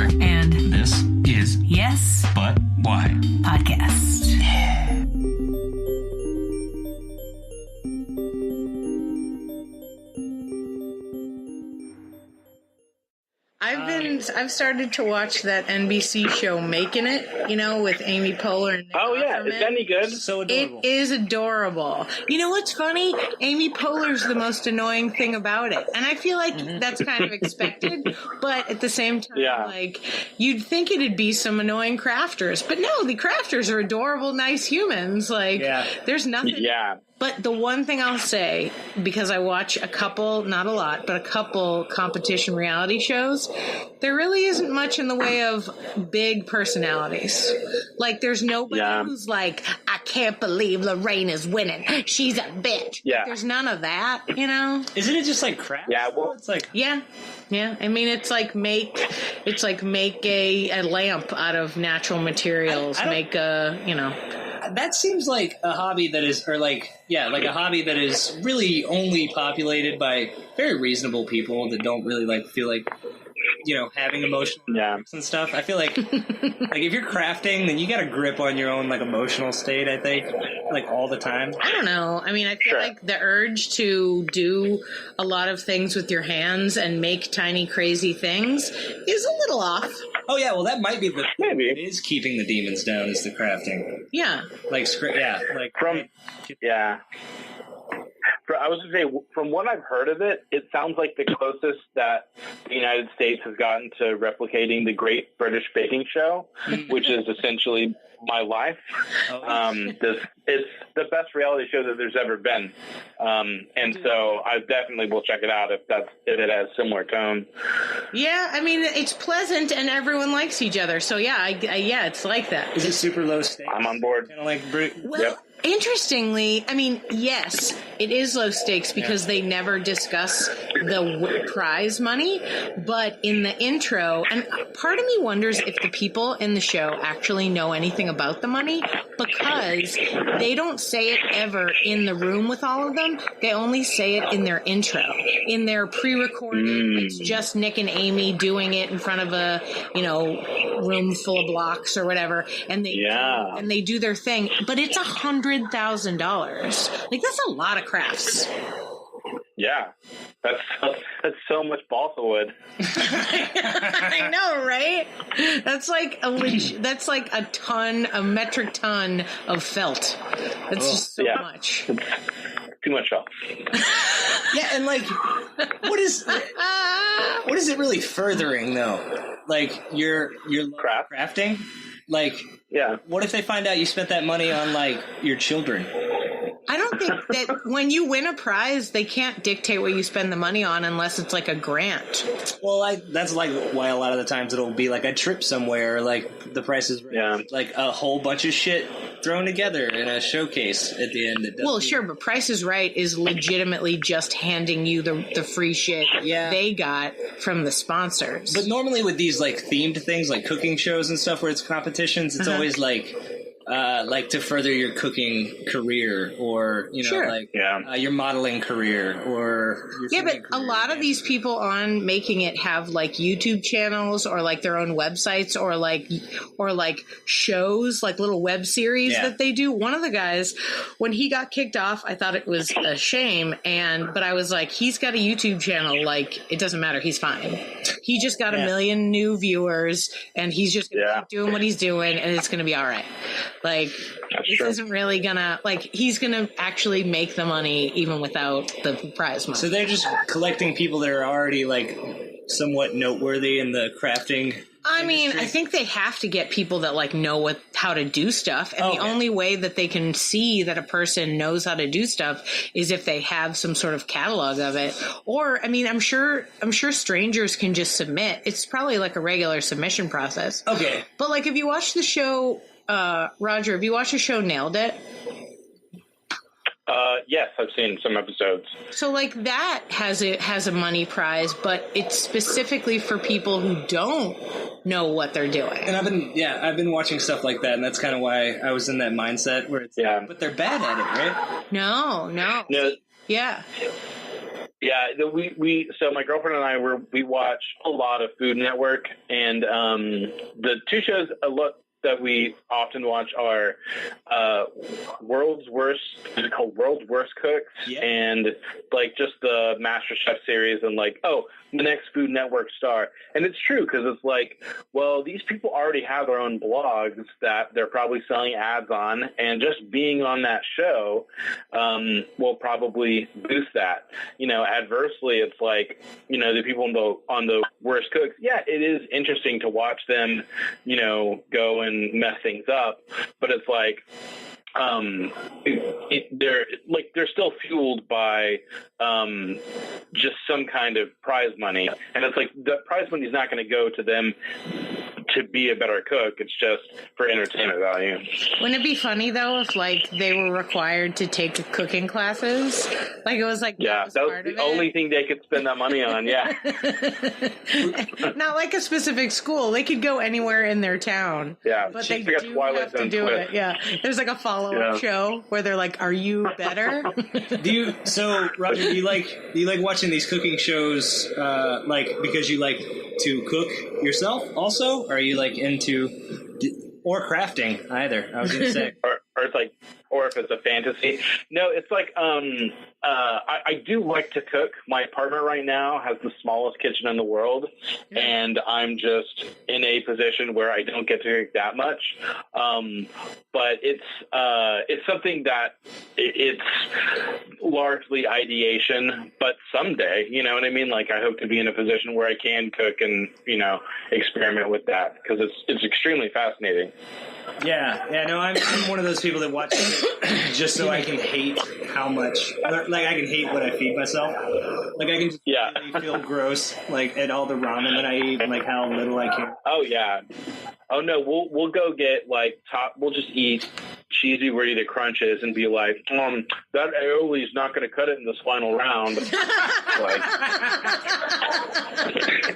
Patrick. And This is Yes, But Why podcast. I've started to watch that NBC show Making It, with Amy Poehler and Nick Offerman. Is any good? So adorable. It is adorable. You know what's funny? Amy Poehler's the most annoying thing about it. And I feel like that's kind of expected, but at the same time, you'd think it'd be some annoying crafters. But no, the crafters are adorable, nice humans. There's nothing. Yeah. But the one thing I'll say, because I watch a couple, not a lot, but a couple competition reality shows, there really isn't much in the way of big personalities. There's nobody who's like, I can't believe Lorraine is winning. She's a bitch. Yeah. There's none of that, Isn't it just like crap? Yeah, well, it's like Yeah. I mean, it's like make a lamp out of natural materials. That seems like a hobby that is, a hobby that is really only populated by very reasonable people that don't really feel like, having emotional gripes and stuff. I feel like, if you're crafting, then you got a grip on your own emotional state. I think, all the time. I don't know. I mean, I feel like the urge to do a lot of things with your hands and make tiny, crazy things is a little off. Oh yeah, well that might be the Maybe. It is keeping the demons down is the crafting. Yeah. I was going to say, from what I've heard of it, it sounds like the closest that the United States has gotten to replicating the Great British Baking Show, which is essentially my life. It's the best reality show that there's ever been, and so I definitely will check it out if it has similar tone. Yeah, I mean, it's pleasant and everyone likes each other, so it's like that. Is it super low stakes? I'm on board. Kind of like Well, interestingly, I mean, yes, it is low stakes because they never discuss the prize money, but in the intro, and part of me wonders if the people in the show actually know anything about the money, because they don't say it ever in the room with all of them. They only say it in their intro, in their pre-recorded. It's just Nick and Amy doing it in front of a, room full of blocks or whatever, and they do their thing, but it's $100,000. That's a lot of crafts. Yeah, that's so much balsa wood. I know, right? That's like a metric ton of felt. That's just so much. Too much felt. Yeah, and what is it really furthering though? Your crafting? What if they find out you spent that money on your children? I don't think that when you win a prize, they can't dictate what you spend the money on unless it's like a grant. Well, that's why a lot of the times it'll be a trip somewhere, the price is right. A whole bunch of shit thrown together in a showcase at the end. Well, sure, but Price is Right is legitimately just handing you the free shit they got from the sponsors. But normally with these themed things like cooking shows and stuff where it's competitions, it's always to further your cooking career or, your modeling career or your but career. A lot of these people on Making It have YouTube channels or their own websites or shows, little web series that they do. One of the guys, when he got kicked off, I thought it was a shame. But I was like, he's got a YouTube channel. It doesn't matter. He's fine. He just got 1 million new viewers and he's just going to keep doing what he's doing and it's going to be all right. Isn't really gonna he's gonna actually make the money even without the prize money. So they're just collecting people that are already somewhat noteworthy in the crafting. I mean, I think they have to get people that know how to do stuff, and the only way that they can see that a person knows how to do stuff is if they have some sort of catalog of it. Or, I mean, I'm sure strangers can just submit. It's probably a regular submission process. Okay, but if you watch the show. Roger, have you watched the show Nailed It? Yes, I've seen some episodes. So that has a money prize, but it's specifically for people who don't know what they're doing. And I've been watching stuff like that, and that's kind of why I was in that mindset where it's but they're bad at it, right? No. Yeah. Yeah, so my girlfriend and I we watch a lot of Food Network, and the two shows that we often watch are World's Worst Cooks, and like just the MasterChef series, and like, oh, the next Food Network star. And it's true, because it's like, well, these people already have their own blogs that they're probably selling ads on, and just being on that show will probably boost that. You know, adversely, it's like, you know, the people on the Worst Cooks, yeah, it is interesting to watch them, you know, go and mess things up, but it's like they're still fueled by just some kind of prize money, and it's like the prize money is not going to go to them to be a better cook. It's just for entertainment value. Wouldn't it be funny though if like they were required to take cooking classes? Like it was like that was the only thing they could spend that money on. Yeah. Not like a specific school. They could go anywhere in their town. Yeah, but they do have to do it. Yeah, there's like a follow-up show where they're like, "Are you better?" So Roger, do you like watching these cooking shows like because you like to cook yourself also? Or are you like into or crafting either? I was gonna say, or it's like, or if it's a fantasy. No, it's like I do like to cook. My apartment right now has the smallest kitchen in the world, and I'm just in a position where I don't get to cook that much. But it's something that it's largely ideation. But someday, you know what I mean? Like I hope to be in a position where I can cook and, you know, experiment with that, because it's extremely fascinating. Yeah. No, I'm one of those people that watches it just so I can hate how much, like I can hate what I feed myself. Like I can just really feel gross, like at all the ramen that I eat, and like how little I care. Oh yeah. Oh no, we'll go get like we'll just eat cheesy ready to crunches and be like, that aioli's not going to cut it in this final round. Like,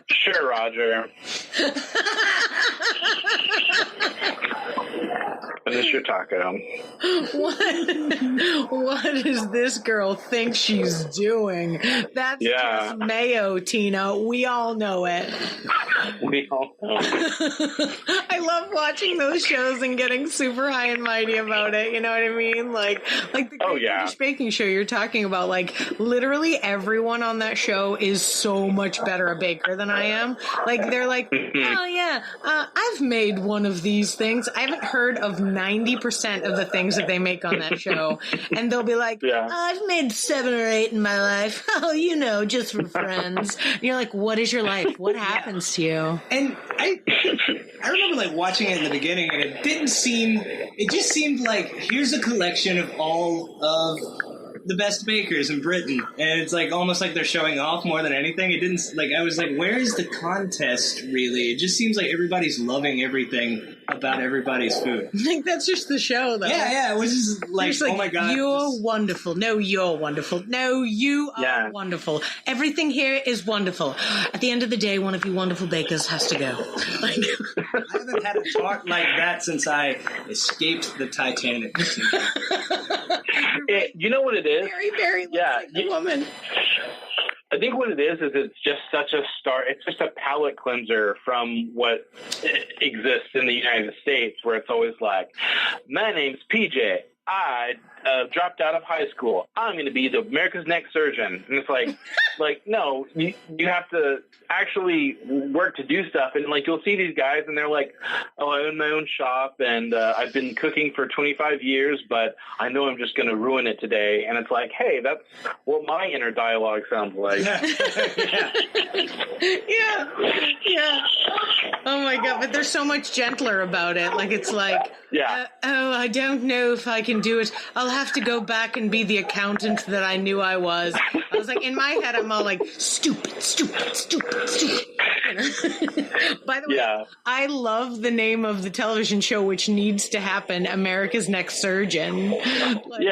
sure, Roger. Finish your taco. What does this girl think she's doing? That's just mayo, Tina. We all know it. We all know it. I love watching those shows and getting super high and mighty about it. You know what I mean? Like the British Baking Show you're talking about. Like literally everyone on that show is so much better a baker than I am. Like they're like, oh yeah, I've made one of these things. I haven't heard of 90% of the things that they make on that show, and they'll be like, I've made 7 or 8 in my life. Oh, you know, just for friends. And you're like, what is your life? What happens to you? And I remember like watching it in the beginning, and it just seemed like here's a collection of all of the best bakers in Britain, and it's like almost like they're showing off more than anything. It didn't like I was like, where is the contest really? It just seems like everybody's loving everything about everybody's food. Like that's just the show, though. Yeah, it was just like, oh my god, you're wonderful. No, you're wonderful. No, you are wonderful. Everything here is wonderful. At the end of the day, one of you wonderful bakers has to go. Like, I haven't had a talk like that since I escaped the Titanic. You know what it is? Very like a woman. I think what it is it's just such a it's just a palate cleanser from what exists in the United States, where it's always like, my name's PJ. I dropped out of high school. I'm going to be the America's Next Surgeon. And it's like, no, you have to actually work to do stuff. And like, you'll see these guys and they're like, oh, I own my own shop and I've been cooking for 25 years, but I know I'm just going to ruin it today. And it's like, hey, that's what my inner dialogue sounds like. Yeah. Oh my God. But they're so much gentler about it. Like, it's like, I don't know if I can do it. I'll have to go back and be the accountant that I knew I was. I was like, in my head, I'm all like, stupid. By the way, I love the name of the television show, which needs to happen, America's Next Surgeon. Like,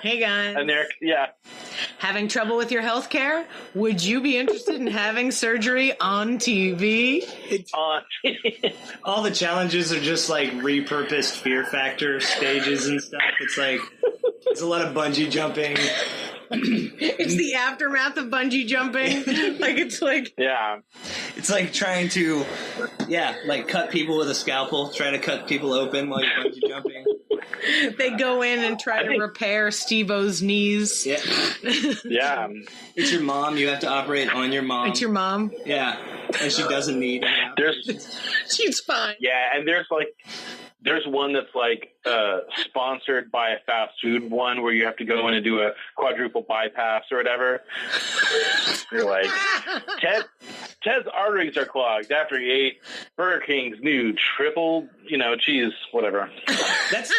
hey, guys. Having trouble with your health care? Would you be interested in having surgery on TV? All the challenges are just like repurposed Fear Factor stages and stuff. It's like, there's a lot of bungee jumping. It's the aftermath of bungee jumping. It's like trying to, cut people with a scalpel, trying to cut people open while you're bungee jumping. They go in and try to repair Steve-O's knees. Yeah. Yeah. It's your mom. You have to operate on your mom. It's your mom. Yeah. And she doesn't need She's fine. Yeah, and there's one that's sponsored by a fast food one where you have to go in and do a quadruple bypass or whatever. You're like, Ted's arteries are clogged after he ate Burger King's new triple, cheese, whatever. That's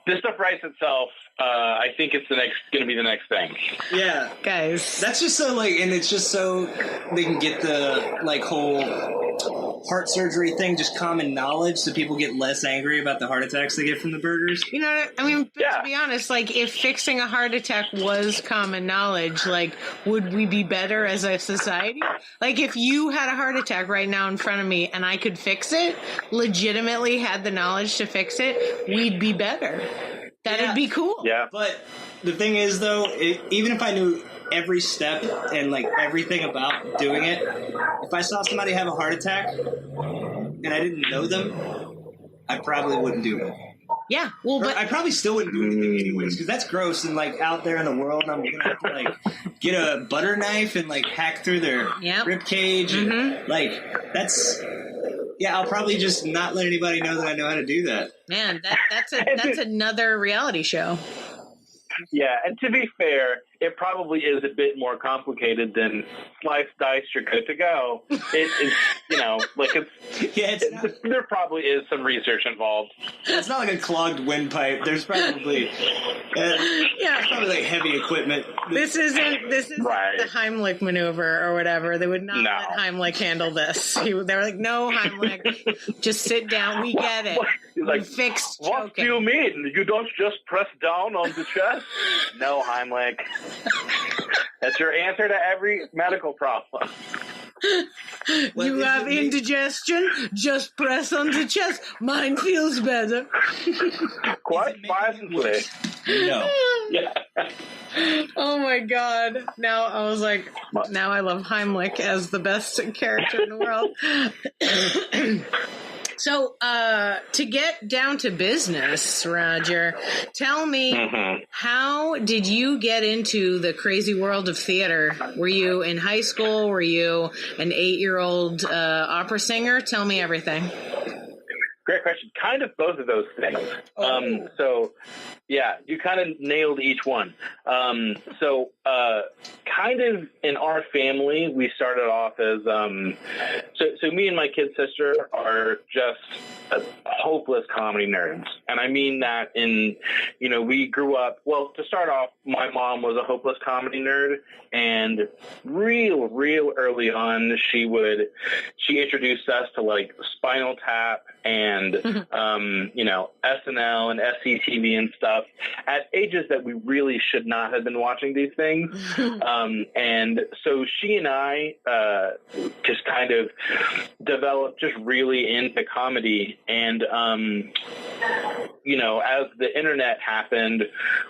this stuff writes itself. I think it's going to be the next thing. Yeah, guys. That's just so and it's just so they can get the whole heart surgery thing just common knowledge, so people get less angry about the heart attacks they get from the burgers. To be honest, if fixing a heart attack was common knowledge, would we be better as a society? If you had a heart attack right now in front of me and I could fix it, legitimately had the knowledge to fix it, we'd be better. That'd be cool. Yeah. But the thing is, though, even if I knew every step and everything about doing it, if I saw somebody have a heart attack and I didn't know them, I probably wouldn't do it. Yeah, well, but I probably still wouldn't do anything anyways, because that's gross and out there in the world, I'm gonna have to get a butter knife and hack through their rib cage. And, that's. Yeah, I'll probably just not let anybody know that I know how to do that. Man, that's another reality show. Yeah, and to be fair, it probably is a bit more complicated than slice, dice, you're good to go. There probably is some research involved. It's not like a clogged windpipe. There's probably heavy equipment. This isn't right. The Heimlich maneuver or whatever. They would not let Heimlich handle this. They were like, no, Heimlich, just sit down. We get it. Like, you fixed choking. What do you mean? You don't just press down on the chest? No, Heimlich. That's your answer to every medical problem. You have indigestion? Just press on the chest. Mine feels better. Quite possibly. No. Yeah. Oh my God. Now I was like, now I love Heimlich as the best character in the world. So, to get down to business, Roger, tell me, how did you get into the crazy world of theater? Were you in high school? Were you an 8-year-old opera singer? Tell me everything. Great question. Kind of both of those things. So, yeah, you kind of nailed each one. Kind of in our family, we started off as so me and my kid sister are just hopeless comedy nerds. And I mean that we grew up, well, to start off, my mom was a hopeless comedy nerd, and real early on, she introduced us to Spinal Tap and, SNL and SCTV and stuff at ages that we really should not have been watching these things. And so she and I just kind of developed just really into comedy. And, as the internet happened,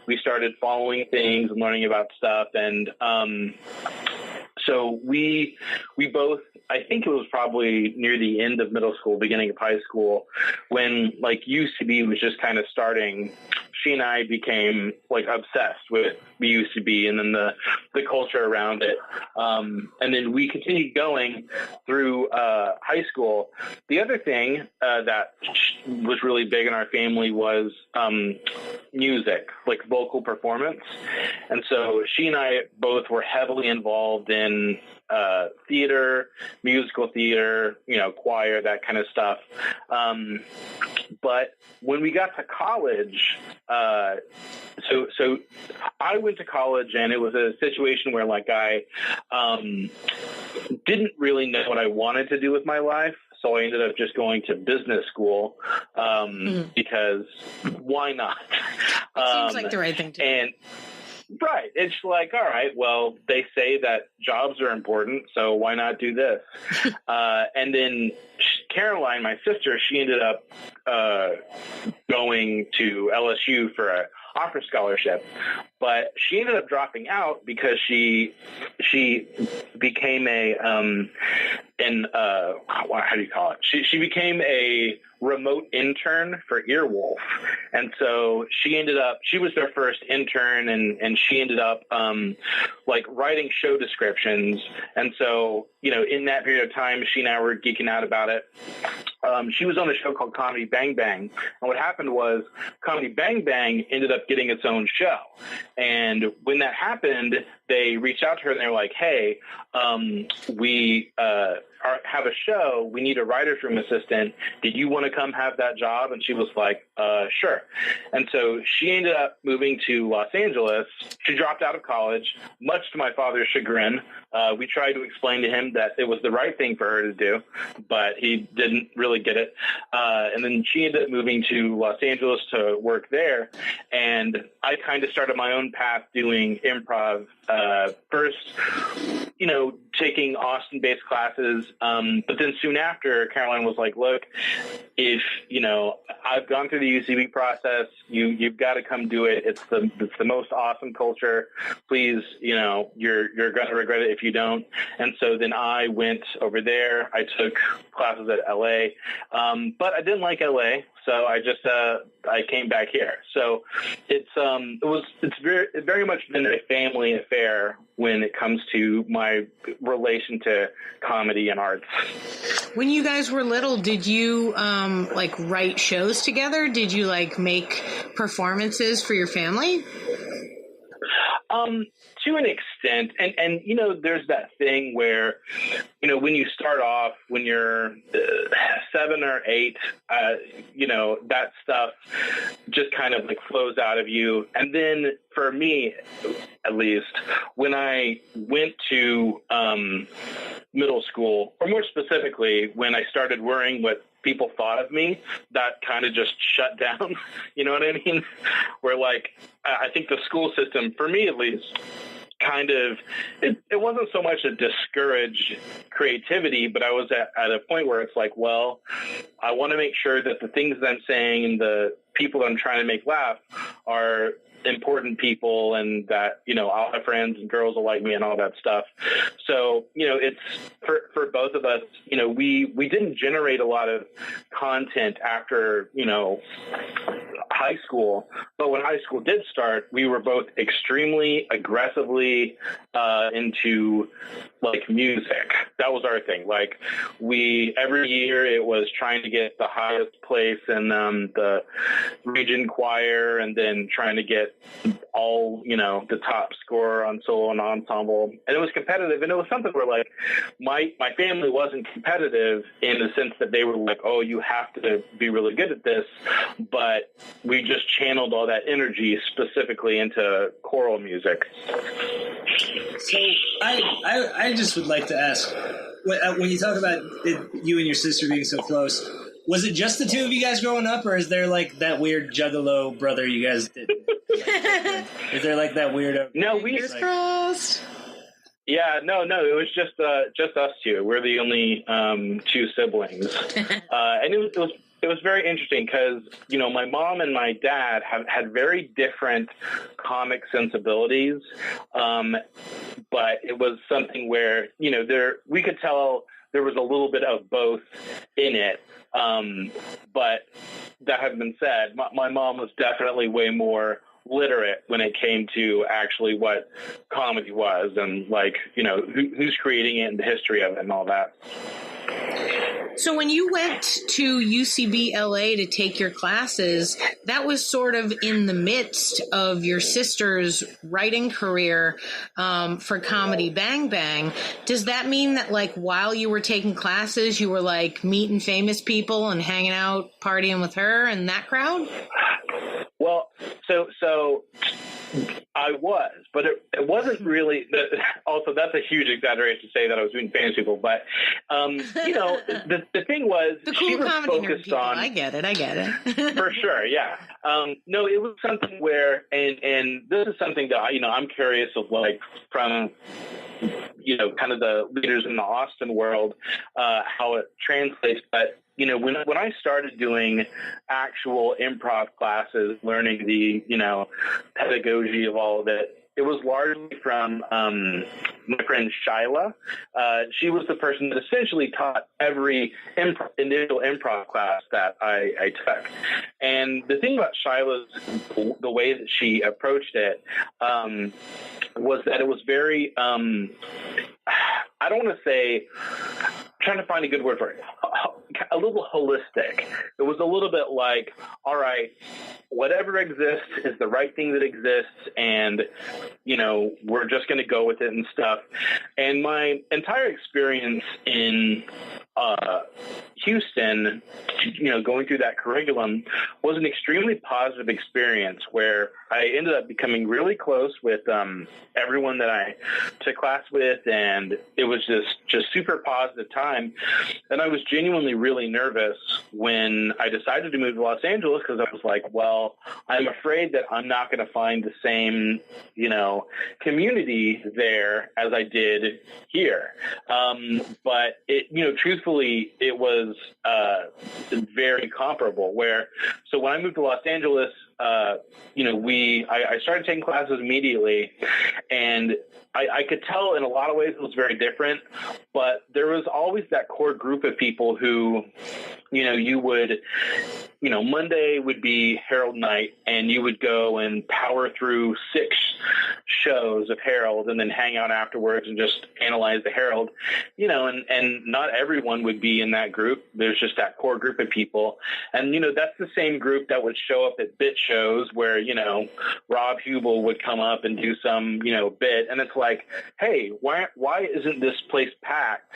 we started following things and learning about stuff. And so we both, I think it was probably near the end of middle school, beginning of high school, when UCB was just kind of starting. She and I became obsessed with the UCB and then the culture around it. And then we continued going through high school. The other thing that was really big in our family was music, vocal performance. And so she and I both were heavily involved in theater, musical theater, choir, that kind of stuff. But when we got to college, so I went to college, and it was a situation where I didn't really know what I wanted to do with my life. So I ended up just going to business school because why not? Seems like the right thing to do. Right. It's all right, well, they say that jobs are important, so why not do this? And then Caroline, my sister, she ended up going to LSU for a opera scholarship, but she ended up dropping out because she became how do you call it? She became a remote intern for Earwolf. And so she was their first intern, and she ended up like writing show descriptions. And so, in that period of time, she and I were geeking out about it. She was on a show called Comedy Bang Bang. And what happened was Comedy Bang Bang ended up getting its own show. And when that happened, they reached out to her and they were like, hey, we have a show. We need a writer's room assistant. Did you want to come have that job? And she was like, sure. And so she ended up moving to Los Angeles. She dropped out of college, much to my father's chagrin. We tried to explain to him that it was the right thing for her to do, but he didn't really get it. And then she ended up moving to Los Angeles to work there. And I kind of started my own path doing improv. First, taking Austin-based classes. But then soon after, Caroline was like, look, if, I've gone through the UCB process, you've got to come do it. It's the most awesome culture. Please, you're going to regret it if you don't. And so then I went over there. I took classes at LA. But I didn't like LA. So I just, I came back here. So it's very much been a family affair when it comes to my relation to comedy and arts. When you guys were little, did you write shows together? Did you make performances for your family? To an extent, and there's that thing where, when you start off, when you're 7 or 8, that stuff just kind of flows out of you. And then for me, at least, when I went to middle school, or more specifically, when I started worrying what people thought of me, that kind of just shut down. You know what I mean? Where I think the school system, for me at least, kind of, it wasn't so much a discouraged creativity, but I was at a point where it's well, I want to make sure that the things that I'm saying and the people that I'm trying to make laugh are important people, and that, I'll have friends and girls will like me and all that stuff. So, it's for both of us, we didn't generate a lot of content after, high school, but when high school did start, we were both extremely aggressively into music. That was our thing. Every year it was trying to get the highest place in the region choir, and then trying to get all, the top score on solo and ensemble. And it was competitive, and it was something where my family wasn't competitive in the sense that they were oh, you have to be really good at this, but we just channeled all that energy specifically into choral music. So I just would like to ask, when you talk about you and your sister being so close, was it just the two of you guys growing up, or is there that weird juggalo brother you guys did? Is there that weirdo? No, fingers crossed. Yeah, no, it was just us two. We're the only 2 siblings, and it was very interesting because my mom and my dad had very different comic sensibilities, but it was something where we could tell there was a little bit of both in it. But that having been said, my mom was definitely way more literate when it came to actually what comedy was, and who's creating it and the history of it and all that. So when you went to UCB LA to take your classes, that was sort of in the midst of your sister's writing career for Comedy Bang Bang. Does that mean that while you were taking classes, you were meeting famous people and hanging out, partying with her and that crowd? Well, so I was, but it wasn't really. Also, that's a huge exaggeration to say that I was doing famous people. But the thing was, the cool she was comedy focused people. on. I get it. For sure, yeah. No, it was something where, and this is something that I'm curious of, from kind of the leaders in the Austin world, how it translates. But when I started doing actual improv classes, learning the, pedagogy of all of it, it was largely from my friend Shyla. She was the person that essentially taught every initial improv class that I took. And the thing about Shyla's, the way that she approached it, was that it was very, I don't want to say, trying to find a good word for it, a little holistic. It was a little bit like, all right, whatever exists is the right thing that exists, and we're just going to go with it and stuff. And my entire experience in Houston, going through that curriculum was an extremely positive experience where I ended up becoming really close with everyone that I took class with, and it was just super positive time. And I was genuinely really nervous when I decided to move to Los Angeles, because I was like, well, I'm afraid that I'm not going to find the same, community there as I did here. But it, truthfully, it was very comparable. So when I moved to Los Angeles, I started taking classes immediately, and I could tell in a lot of ways it was very different, but there was always that core group of people who, you would, Monday would be Herald night, and you would go and power through 6 shows of Herald and then hang out afterwards and just analyze the Herald, and not everyone would be in that group. There's just that core group of people. And, that's the same group that would show up at bit shows where, Rob Hubel would come up and do some, bit. And it's like, hey, why isn't this place packed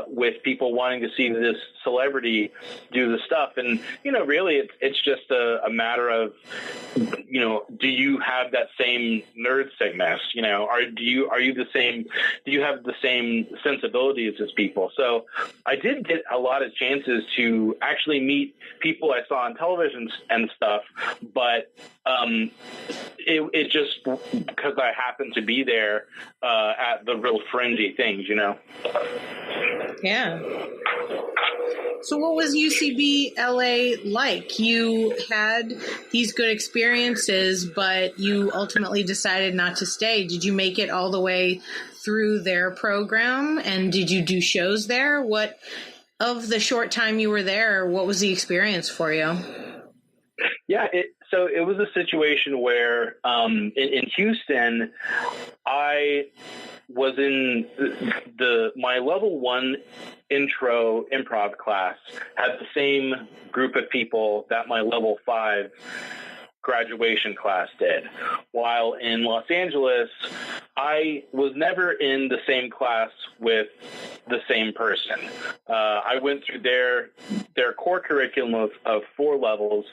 with people wanting to see this celebrity do the stuff? And, really it's just a matter of, do you have that same nerd sickness? Do you have the same sensibilities as people? So I did get a lot of chances to actually meet people I saw on television and stuff, but it just, because I happened to be there at the real fringy things, Yeah. So what was UCB LA like? You had these good experiences, but you ultimately decided not to stay. Did you make it all the way through their program? And did you do shows there? What of the short time you were there, what was the experience for you? Yeah, so it was a situation where in Houston, I was in my level 1 intro improv class, had the same group of people that my level 5 graduation class did. While in Los Angeles, I was never in the same class with the same person. I went through their core curriculum of 4 levels,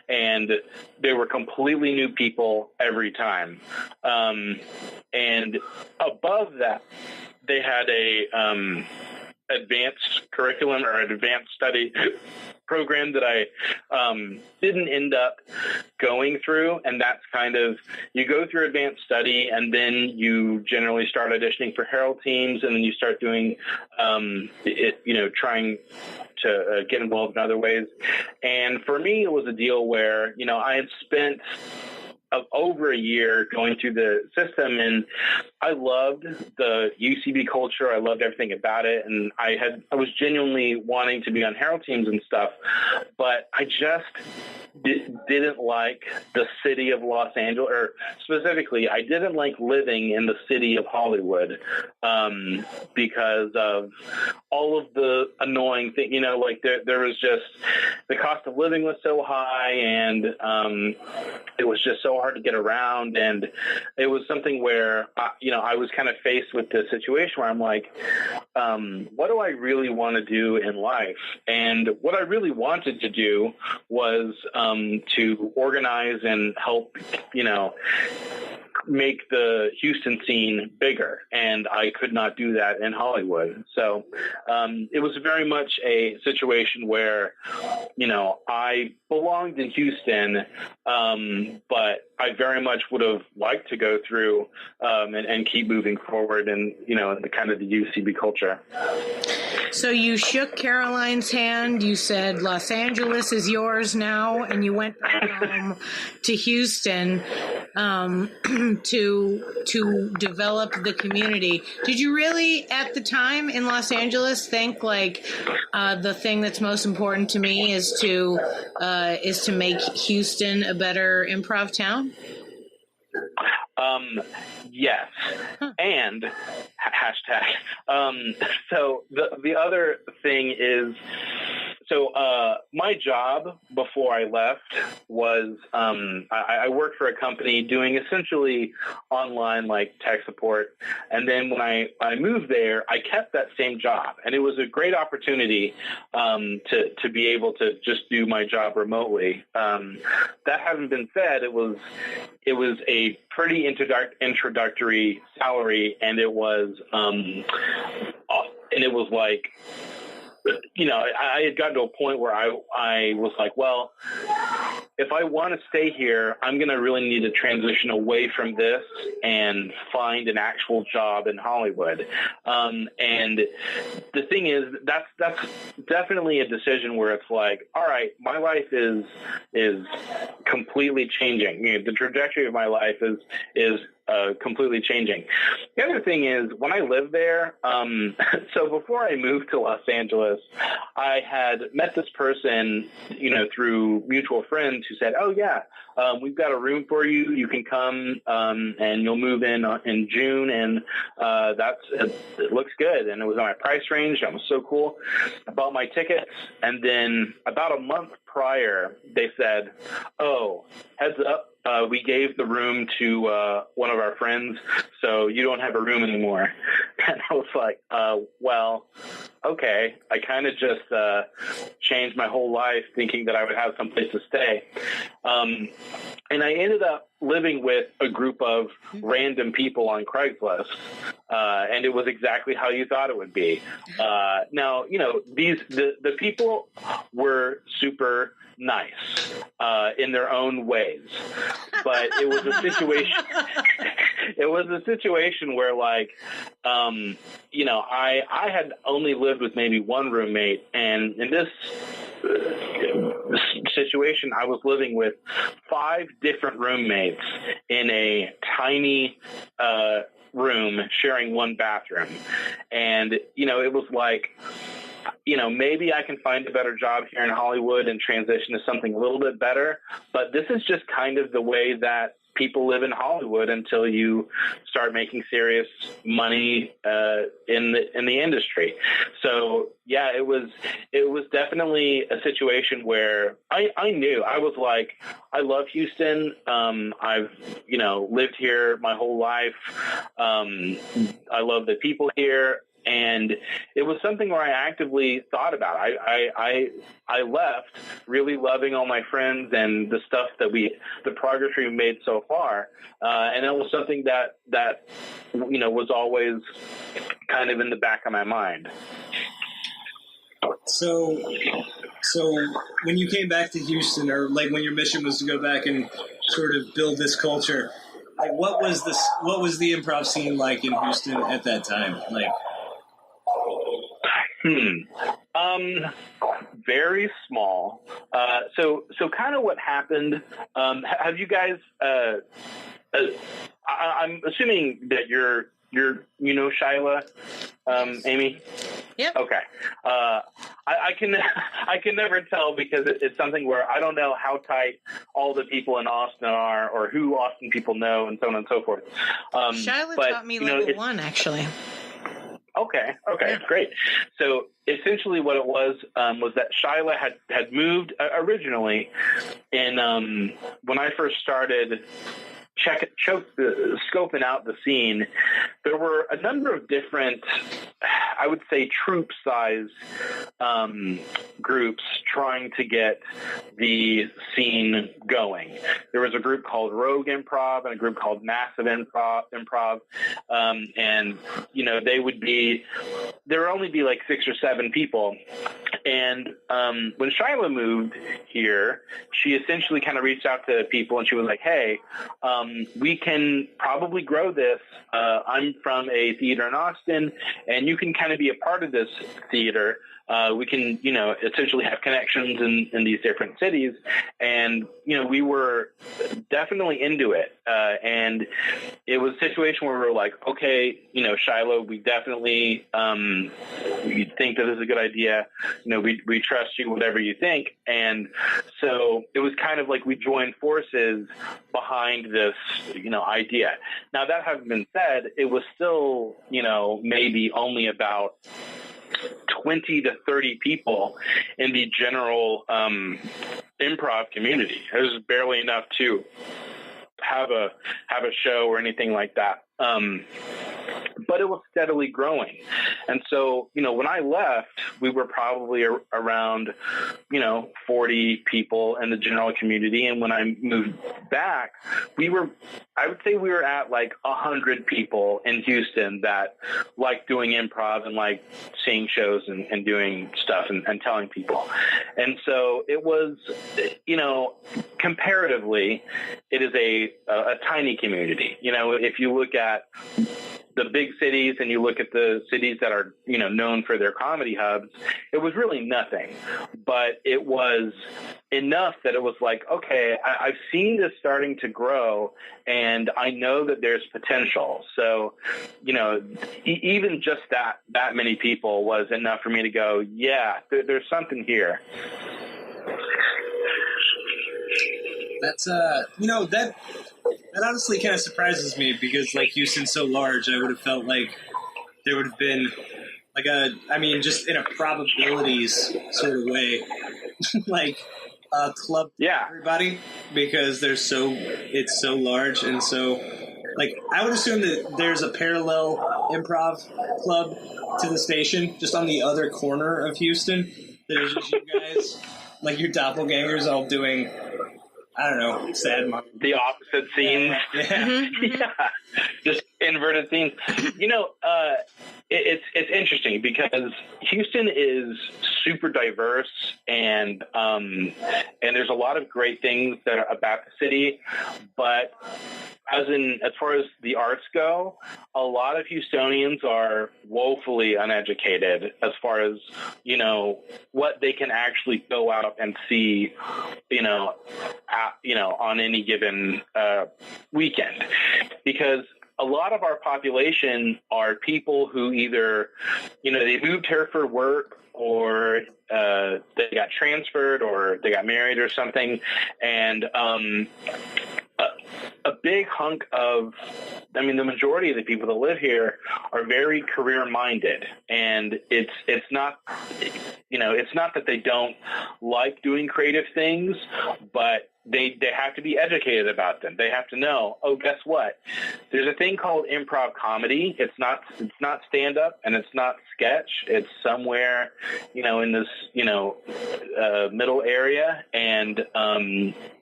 and they were completely new people every time. And above that, they had a advanced curriculum or an advanced study program that I didn't end up going through. And that's kind of, you go through advanced study, and then you generally start auditioning for Herald teams, and then you start doing trying to get involved in other ways. And for me, it was a deal where, I had spent over a year going through the system, and I loved the UCB culture. I loved everything about it. And I was genuinely wanting to be on Herald teams and stuff, but I just didn't like the city of Los Angeles, or specifically, I didn't like living in the city of Hollywood, because of all of the annoying things, there was just, the cost of living was so high, and it was just so hard to get around. And it was something where, I was kind of faced with this situation where I'm like, what do I really want to do in life? And what I really wanted to do was to organize and help, make the Houston scene bigger, and I could not do that in Hollywood. So it was very much a situation where, I belonged in Houston, but I very much would have liked to go through and keep moving forward, and in the kind of the UCB culture. So you shook Caroline's hand. You said Los Angeles is yours now, and you went back home to Houston to develop the community. Did you really, at the time in Los Angeles, think like the thing that's most important to me is to make Houston a better improv town? Yes. And hashtag. So the other thing is, so my job before I left was I worked for a company doing essentially online like tech support. And then when I moved there, I kept that same job. And it was a great opportunity to be able to just do my job remotely. That having been said, it was a pretty introductory salary, and it was like, you know, I had gotten to a point where I was like, well, if I want to stay here, I'm going to really need to transition away from this and find an actual job in Hollywood. And the thing is, that's definitely a decision where it's like, all right, my life is completely changing. You know, the trajectory of my life is completely changing. The other thing is, when I lived there, so before I moved to Los Angeles, I had met this person, you know, through mutual friends who said, oh yeah, we've got a room for you. You can come, and you'll move in June. And, it looks good. And it was on my price range. That was so cool. I bought my tickets. And then about a month prior, they said, oh, heads up. We gave the room to one of our friends, so you don't have a room anymore. And I was like, well, okay. I kind of just changed my whole life thinking that I would have someplace to stay. And I ended up living with a group of random people on Craigslist, and it was exactly how you thought it would be. Now, you know, the people were super nice in their own ways, but it was a situation. It was a situation where, like, you know, I had only lived with maybe one roommate, and in this situation, I was living with 5 different roommates in a tiny room sharing one bathroom. And, you know, it was like, you know, maybe I can find a better job here in Hollywood and transition to something a little bit better, but this is just kind of the way that people live in Hollywood until you start making serious money in the industry. So yeah, it was definitely a situation where I knew, I was like, I love Houston. I've, you know, lived here my whole life. I love the people here. And it was something where I actively thought about. I left really loving all my friends and the stuff the progress we've made so far. And it was something that, you know, was always kind of in the back of my mind. So when you came back to Houston, or like when your mission was to go back and sort of build this culture, like what was the improv scene like in Houston at that time? Like, very small. So kind of what happened, have you guys, I'm assuming that you're, you know, Shyla, Amy? Yep. Okay. I can never tell because it's something where I don't know how tight all the people in Austin are or who Austin people know and so on and so forth. Shyla taught me level 1, actually. Okay, yeah. Great. So essentially what it was that Shyla had moved originally, and when I first started scoping out the scene, there were a number of different, I would say, troupe-size groups trying to get the scene going. There was a group called Rogue Improv and a group called Massive Improv. And, there would only be like 6 or 7 people. And when Shiloh moved here, she essentially kind of reached out to people and she was like, hey, we can probably grow this. I'm from a theater in Austin, and you can kind of be a part of this theater. We can, essentially have connections in these different cities. And, we were definitely into it. And it was a situation where we were like, okay, Shiloh, we definitely we think that this is a good idea. We trust you, whatever you think. And so it was kind of like we joined forces behind this, idea. Now, that having been said, it was still, maybe only about 20 to 30 people in the general improv community. It was barely enough to have a show or anything like that. But it was steadily growing. And so, when I left, we were probably around, 40 people in the general community. And when I moved back, I would say we were at like 100 people in Houston that like doing improv and like seeing shows and doing stuff and telling people. And so it was, comparatively, it is a tiny community. If you look at the big cities and you look at the cities that are, known for their comedy hubs, it was really nothing, but it was enough that it was like, okay, I've seen this starting to grow and I know that there's potential. So, even just that many people was enough for me to go, yeah, there's something here. That's, that honestly kind of surprises me because, like, Houston's so large, I would have felt like there would have been, like, just in a probabilities sort of way, like a club for everybody because it's so large. And so, like, I would assume that there's a parallel improv club to the station just on the other corner of Houston. There's just you guys, like your doppelgangers all doing, I don't know, sad mommy. The opposite scenes. Yeah. Yeah. Just inverted scenes. It's interesting because Houston is super diverse and there's a lot of great things that are about the city, but as far as the arts go, a lot of Houstonians are woefully uneducated as far as, what they can actually go out and see, on any given weekend, because a lot of our population are people who either, they moved here for work or they got transferred or they got married or something. And a big hunk of, the majority of the people that live here are very career minded, and it's not, it's not that they don't like doing creative things, but they have to be educated about them. They have to know, oh, guess what? There's a thing called improv comedy. It's not stand up and it's not sketch. It's somewhere, in this, middle area, and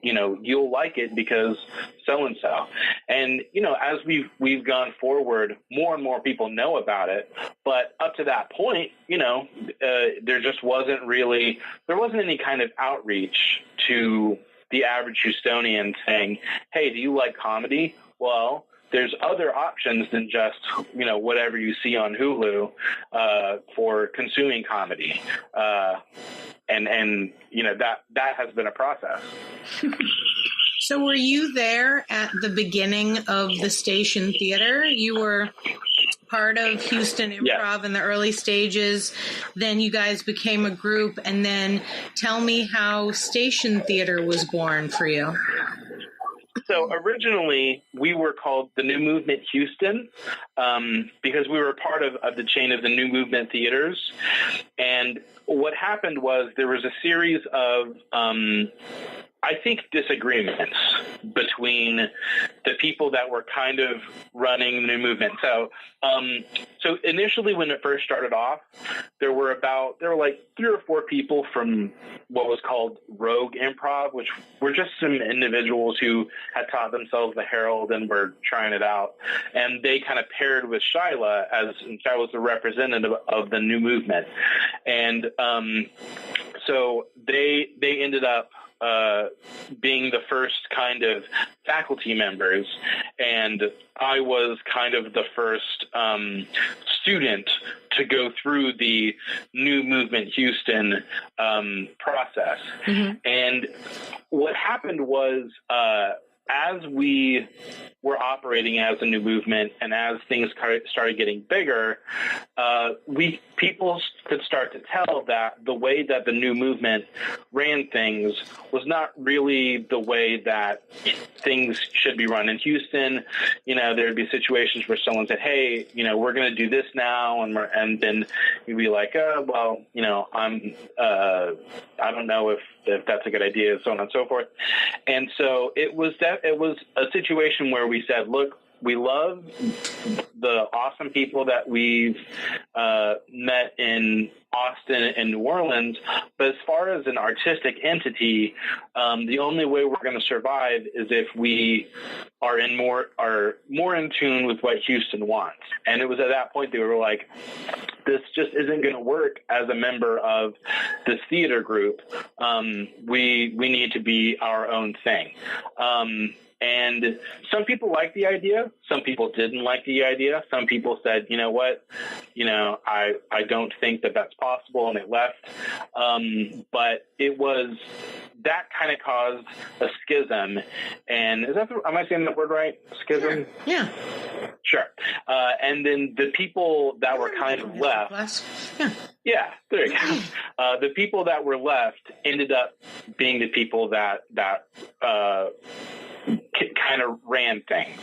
you'll like it because so-and-so. And, as we've gone forward, more and more people know about it. But up to that point, there wasn't any kind of outreach to the average Houstonian saying, hey, do you like comedy? Well, there's other options than just, whatever you see on Hulu for consuming comedy. And that has been a process. So were you there at the beginning of the Station Theater? You were part of Houston Improv in the early stages. Then you guys became a group. And then tell me how Station Theater was born for you. So originally we were called the New Movement Houston because we were part of the chain of the New Movement theaters. And what happened was there was a series of I think, disagreements between the people that were kind of running the new movement. So initially when it first started off, there were like 3 or 4 people from what was called Rogue Improv, which were just some individuals who had taught themselves the Herald and were trying it out. And they kind of paired with Shyla, as Shyla was the representative of the new movement. And so they ended up being the first kind of faculty members, and I was kind of the first student to go through the New Movement Houston process. Mm-hmm. And what happened was, as we were operating as a new movement and as things started getting bigger, people could start to tell that the way that the new movement ran things was not really the way that things should be run in Houston. There'd be situations where someone said, "Hey, we're going to do this now," and then you'd be like, "Well, I don't know if that's a good idea," so on and so forth. And so it was a situation where we said, "Look, we love the awesome people that we've met in Austin and New Orleans, but as far as an artistic entity, the only way we're going to survive is if we are more in tune with what Houston wants." And it was at that point they were like, "This just isn't going to work as a member of this theater group. We need to be our own thing." And some people liked the idea. Some people didn't like the idea. Some people said, "You know what? I don't think that that's possible," and they left. But it was that kind of caused a schism. And am I saying that word right? Schism? Yeah. Sure. And then the people that were kind of left. Yeah, there you go. The people that were left ended up being the people that kind of ran things.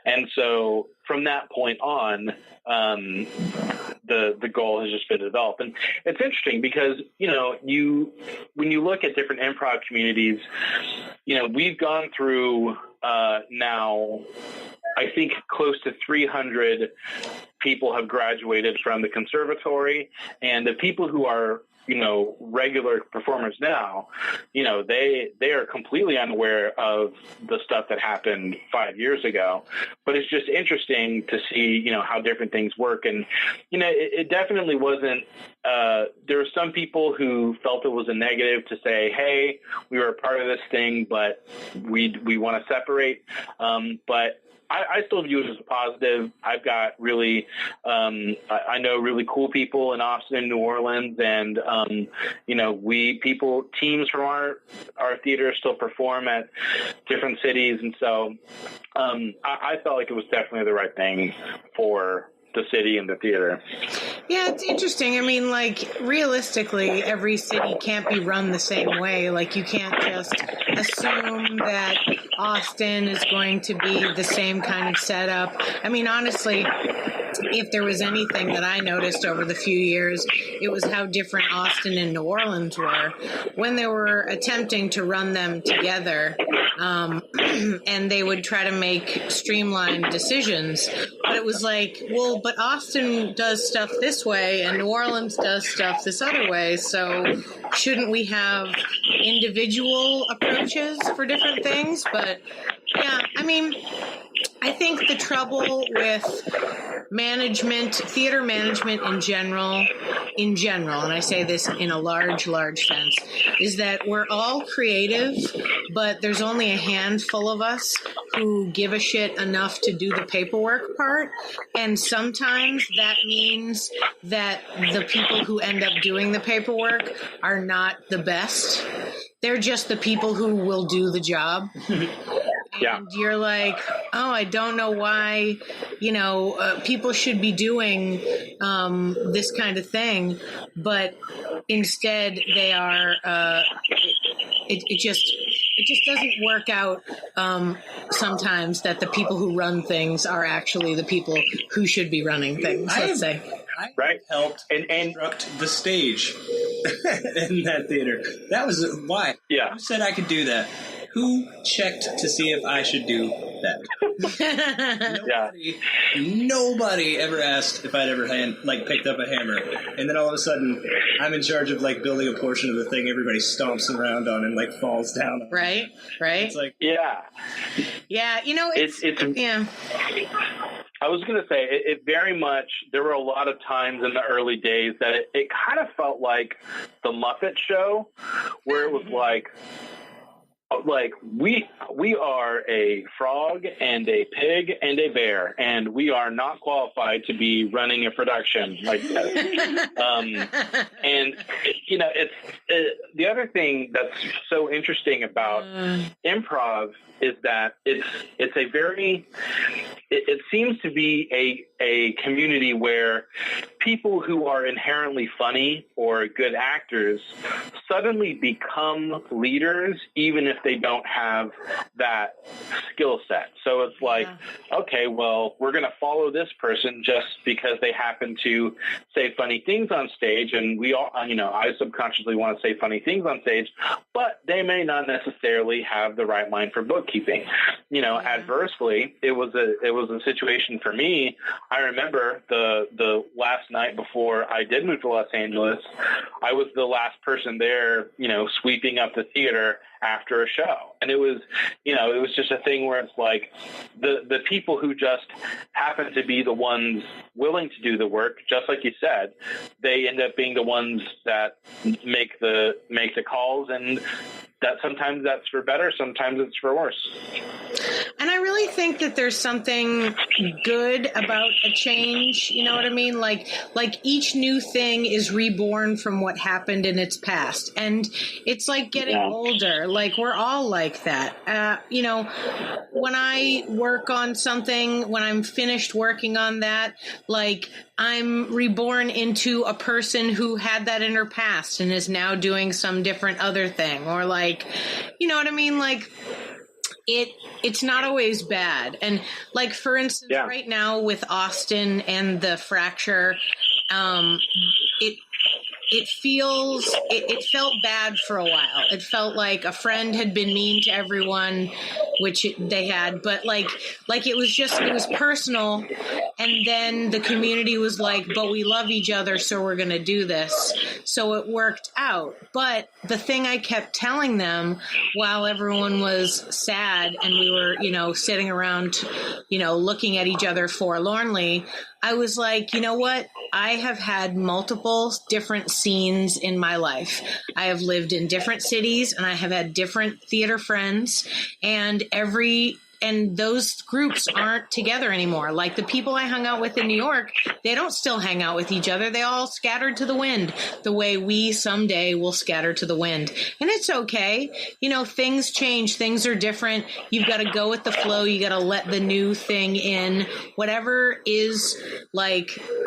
And so from that point on, the goal has just been developed. And it's interesting because, when you look at different improv communities, we've gone through now, I think close to 300 people have graduated from the conservatory, and the people who are regular performers now, they are completely unaware of the stuff that happened 5 years ago. But it's just interesting to see, how different things work. And, it definitely wasn't, there were some people who felt it was a negative to say, "Hey, we were a part of this thing, but we want to separate." But I still view it as a positive. I've got really, I know really cool people in Austin and New Orleans, and teams from our theater still perform at different cities, and so I felt like it was definitely the right thing for the city and the theater. Yeah, it's interesting. I mean, realistically, every city can't be run the same way. You can't just assume that Austin is going to be the same kind of setup. I mean, honestly, if there was anything that I noticed over the few years, it was how different Austin and New Orleans were when they were attempting to run them together. And they would try to make streamlined decisions. But it was like, well, but Austin does stuff this way and New Orleans does stuff this other way. So shouldn't we have individual approaches for different things? But yeah, I mean, I think the trouble with theater management in general, and I say this in a large sense, is that we're all creative, but there's only a handful of us who give a shit enough to do the paperwork part. And sometimes that means that the people who end up doing the paperwork are not the best. They're just the people who will do the job. Yeah. And you're like, oh, I don't know why, people should be doing this kind of thing, but instead they are. It just doesn't work out sometimes that the people who run things are actually the people who should be running things. Let's say. I helped construct the stage in that theater. That was why. Yeah. Who said I could do that? Who checked to see if I should do that? Nobody ever asked if I'd ever picked up a hammer. And then all of a sudden, I'm in charge of building a portion of the thing everybody stomps around on and falls down on. Right. It's yeah. It's yeah. I was going to say, it very much, there were a lot of times in the early days that it kind of felt like the Muppet Show, where it was we are a frog and a pig and a bear, and we are not qualified to be running a production like this. And it's the other thing that's so interesting about improv is that it's a very, it seems to be a community where people who are inherently funny or good actors suddenly become leaders, even if they don't have that skill set. So it's okay, well, we're going to follow this person just because they happen to say funny things on stage. And we all, I subconsciously want to say funny things on stage, but they may not necessarily have the right mind for bookkeeping. Adversely, it was a situation for me. I remember the last night before I did move to Los Angeles, I was the last person there, sweeping up the theater after a show. And it was just a thing where it's the people who just happen to be the ones willing to do the work, just like you said, they end up being the ones that make the calls, and that sometimes that's for better, sometimes it's for worse. And I really think that there's something good about a change. You know what I mean? Like each new thing is reborn from what happened in its past. And it's like getting older. We're all like that. When I work on something, when I'm finished working on that, I'm reborn into a person who had that in her past and is now doing some different other thing. Or you know what I mean? It's not always bad. And for instance, right now with Austin and the fracture, it felt bad for a while. It felt like a friend had been mean to everyone, which they had, but it was personal. And then the community was but we love each other, so we're going to do this. So it worked out. But the thing I kept telling them while everyone was sad and we were, sitting around, looking at each other forlornly, I was you know what? I have had multiple different scenes in my life. I have lived in different cities and I have had different theater friends, and those groups aren't together anymore. The people I hung out with in New York, they don't still hang out with each other. They all scattered to the wind the way we someday will scatter to the wind. And it's okay. Things change. Things are different. You've got to go with the flow. You got to let the new thing in. Whatever is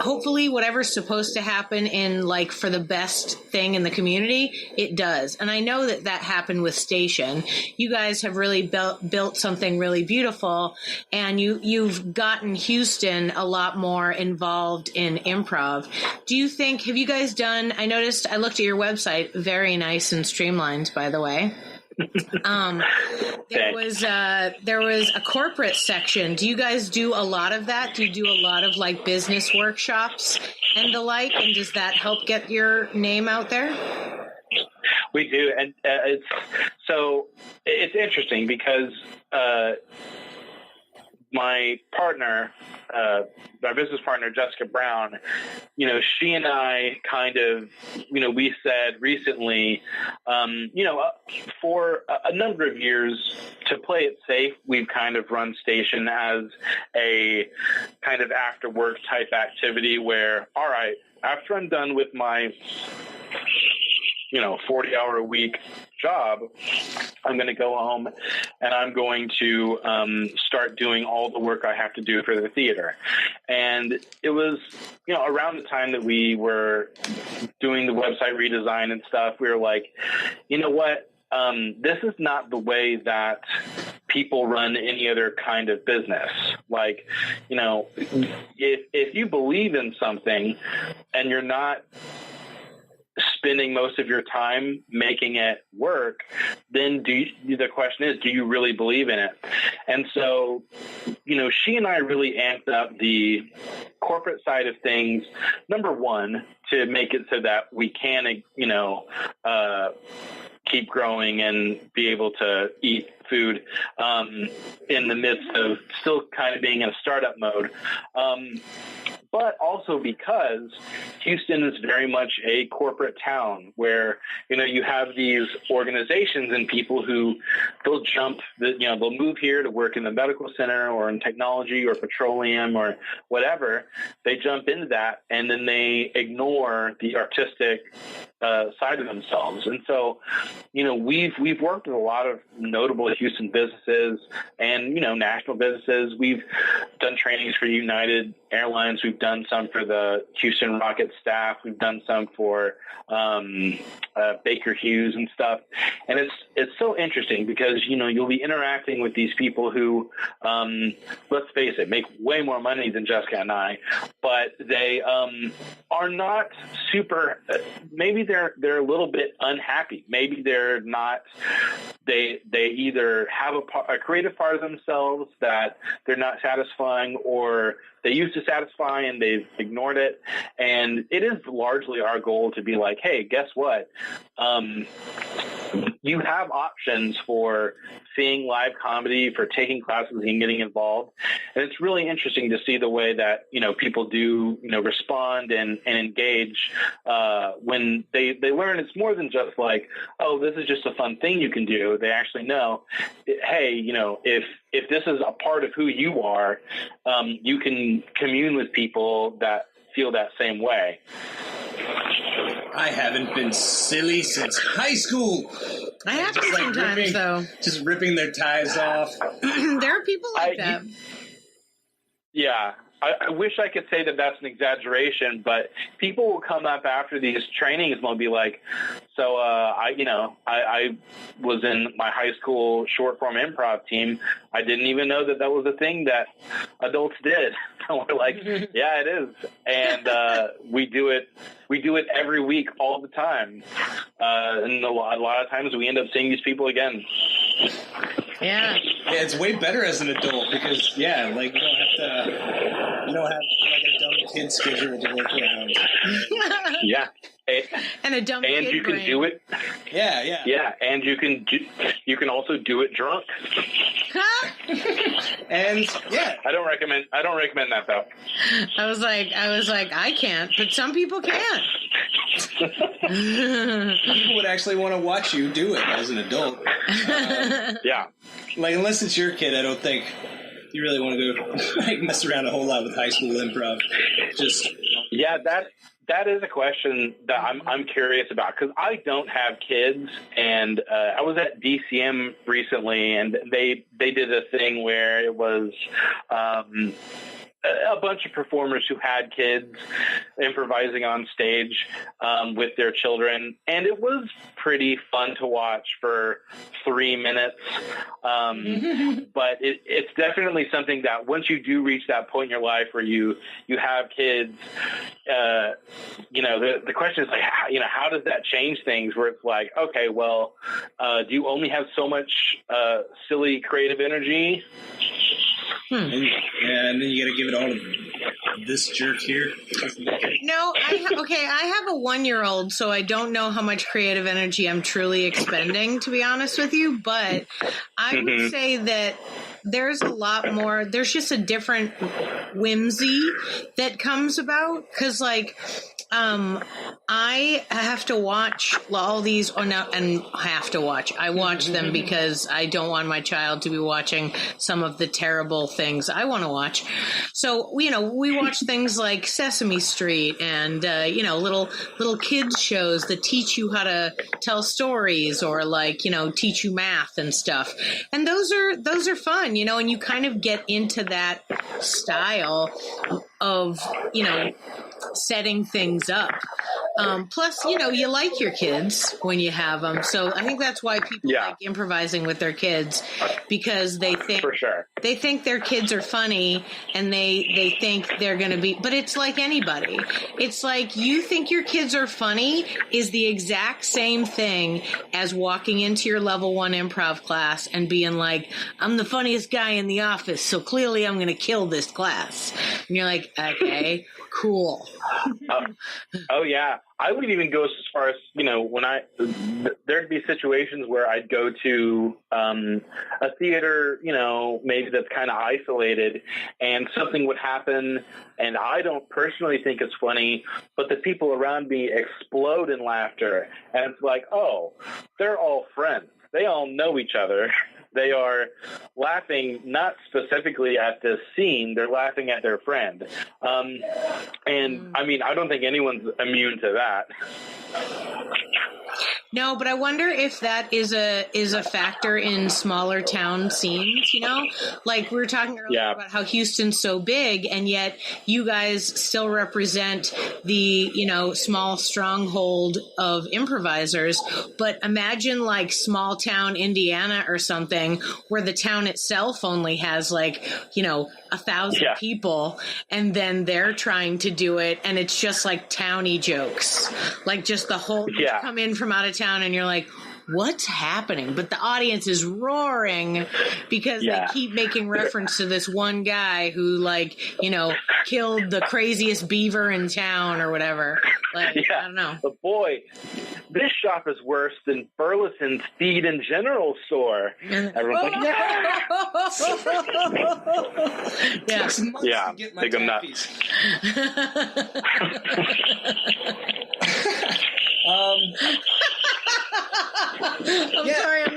hopefully whatever's supposed to happen in for the best thing in the community, it does. And I know that happened with Station. You guys have really built something really beautiful, and you've gotten Houston a lot more involved in improv. Do you think, have you guys done, I looked at your website, very nice and streamlined, by the way. There was a corporate section. Do you guys do a lot of that? Do you do a lot of business workshops and the like? And does that help get your name out there? We do. And it's interesting because my partner, my business partner, Jessica Brown, she and I kind of, we said recently, for a number of years, to play it safe, we've kind of run Station as a kind of after work type activity where, all right, after I'm done with my 40-hour a week job, I'm going to go home and I'm going to start doing all the work I have to do for the theater. And it was, around the time that we were doing the website redesign and stuff, we were like, you know what? This is not the way that people run any other kind of business. If you believe in something and you're not spending most of your time making it work, then the question is, do you really believe in it? And so, she and I really amped up the corporate side of things, number one, to make it so that we can, keep growing and be able to eat food in the midst of still kind of being in a startup mode. But also because Houston is very much a corporate town where, you have these organizations and people who they'll move here to work in the medical center or in technology or petroleum or whatever. They jump into that and then they ignore the artistic side of themselves. And so, we've worked with a lot of notable Houston businesses and, national businesses. We've done trainings for United Airlines. We've done some for the Houston Rocket staff. We've done some for Baker Hughes and stuff. And it's so interesting because, you'll be interacting with these people who, let's face it, make way more money than Jessica and I, but they are not super, maybe they're a little bit unhappy. Maybe they're not, they either have a creative part of themselves that they're not satisfying, or they used to satisfy and they've ignored it. And it is largely our goal to be like, hey, guess what? You have options for seeing live comedy, for taking classes and getting involved. And it's really interesting to see the way that, people do, respond and engage when they learn it's more than just like, oh, this is just a fun thing you can do. They actually know, hey, if this is a part of who you are, you can commune with people that feel that same way. I haven't been silly since high school. I have to sometimes, though. Just ripping their ties off. There are people like that. Yeah. I wish I could say that that's an exaggeration, but people will come up after these trainings and they'll be like, so I was in my high school short form improv team. I didn't even know that was a thing that adults did. And we're like, yeah, it is. And we do it every week all the time. And a lot of times we end up seeing these people again. Yeah. Yeah, it's way better as an adult because, you don't have like a dumb kid schedule to work around. Yeah. And a dumb and kid you can brain. do it. Yeah. Yeah, and you can also do it drunk. And yeah, I don't recommend that though. I was like, I can't, but some people can. People would actually want to watch you do it as an adult. Yeah. Like, unless it's your kid, I don't think you really want to go mess around a whole lot with high school improv. Yeah, that is a question that I'm curious about because I don't have kids, and I was at DCM recently, and they did a thing where it was a bunch of performers who had kids improvising on stage with their children, and it was pretty fun to watch for 3 minutes. But it's definitely something that once you do reach that point in your life where you have kids, the question is like, how does that change things? Where it's like, okay, well, do you only have so much silly creative energy? And then you got to give it all to this jerk here. No, I have a 1-year-old, so I don't know how much creative energy I'm truly expending, to be honest with you. But I would say that there's a lot more. There's just a different whimsy that comes about because, like, I have to watch all these, I watch them because I don't want my child to be watching some of the terrible things I want to watch. So, we watch things like Sesame Street and, little kids shows that teach you how to tell stories or teach you math and stuff. And those are fun, and you kind of get into that style of, setting things up. Plus, you like your kids when you have them. So I think that's why people like improvising with their kids, because they think for sure they think their kids are funny, and they think they're going to be. But it's like anybody. It's like you think your kids are funny is the exact same thing as walking into your level 1 improv class and being like, I'm the funniest guy in the office, so clearly I'm going to kill this class. And you're like, okay, cool. Oh yeah, I would even go as far as when there'd be situations where I'd go to a theater, maybe that's kind of isolated, and something would happen, and I don't personally think it's funny, but the people around me explode in laughter, and it's like, oh, they're all friends, they all know each other. They are laughing not specifically at this scene, they're laughing at their friend. And I mean, I don't think anyone's immune to that. No, but I wonder if that is a factor in smaller town scenes, Like we were talking earlier about how Houston's so big, and yet you guys still represent the, small stronghold of improvisers. But imagine like small town Indiana or something, where the town itself only has 1,000 people, and then they're trying to do it, and it's just like towny jokes, like just the whole you come in from out of town and you're like, what's happening? But the audience is roaring because they keep making reference to this one guy who killed the craziest beaver in town or whatever. I don't know. But boy, this shop is worse than Burleson's Feed and General store. Everyone's like, big them nuts. I'm sorry. I'm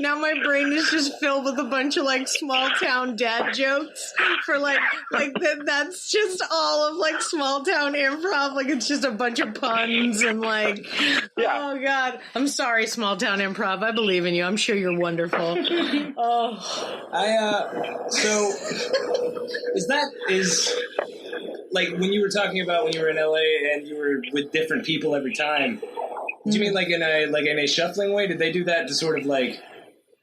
now my brain is just filled with a bunch of small town dad jokes for that's just all of small town improv. It's just a bunch of puns and oh God. I'm sorry, small town improv. I believe in you. I'm sure you're wonderful. So when you were talking about when you were in LA and you were with different people every time, do you mean in a shuffling way? Did they do that to sort of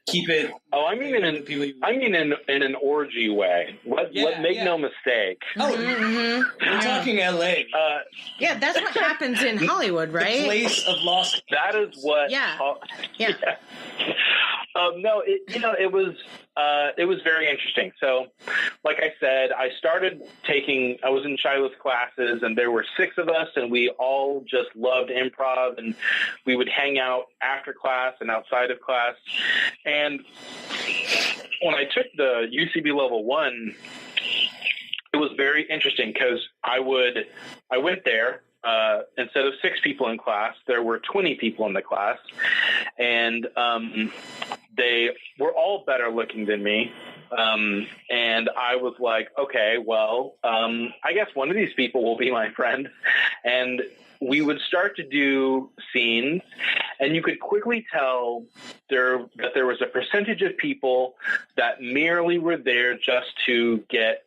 keep it? Oh, I mean in an orgy way. Let make no mistake. Oh, we're talking LA. That's what happens in Hollywood, right? The place of lost. That is what. No, it was very interesting. So, like I said, I was in Shiloh's classes, and there were 6 of us, and we all just loved improv, and we would hang out after class and outside of class. And when I took the UCB level 1, it was very interesting because I went there. Instead of 6 people in class, there were 20 people in the class, and they were all better looking than me. And I was like, okay, well, I guess one of these people will be my friend. And we would start to do scenes, and you could quickly tell that there was a percentage of people that merely were there just to get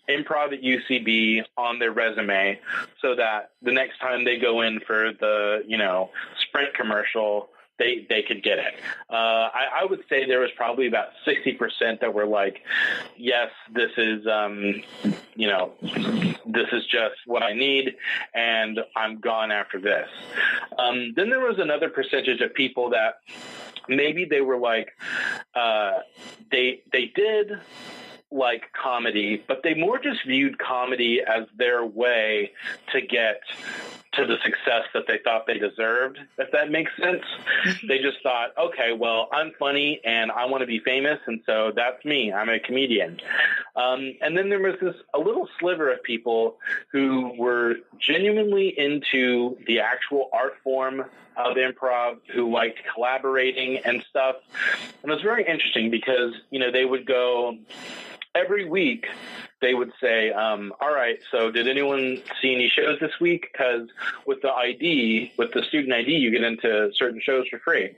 improv at UCB on their resume, so that the next time they go in for the Sprint commercial, they could get it. I would say there was probably about 60% that were like, yes, this is just what I need, and I'm gone after this. Then there was another percentage of people that maybe they were like, they did like comedy, but they more just viewed comedy as their way to get to the success that they thought they deserved, if that makes sense. They just thought, okay, well, I'm funny and I want to be famous, and so that's me. I'm a comedian. And then there was a little sliver of people who were genuinely into the actual art form of improv, who liked collaborating and stuff. And it was very interesting because, they would go every week. they would say, all right, so did anyone see any shows this week? Because with the student ID, you get into certain shows for free.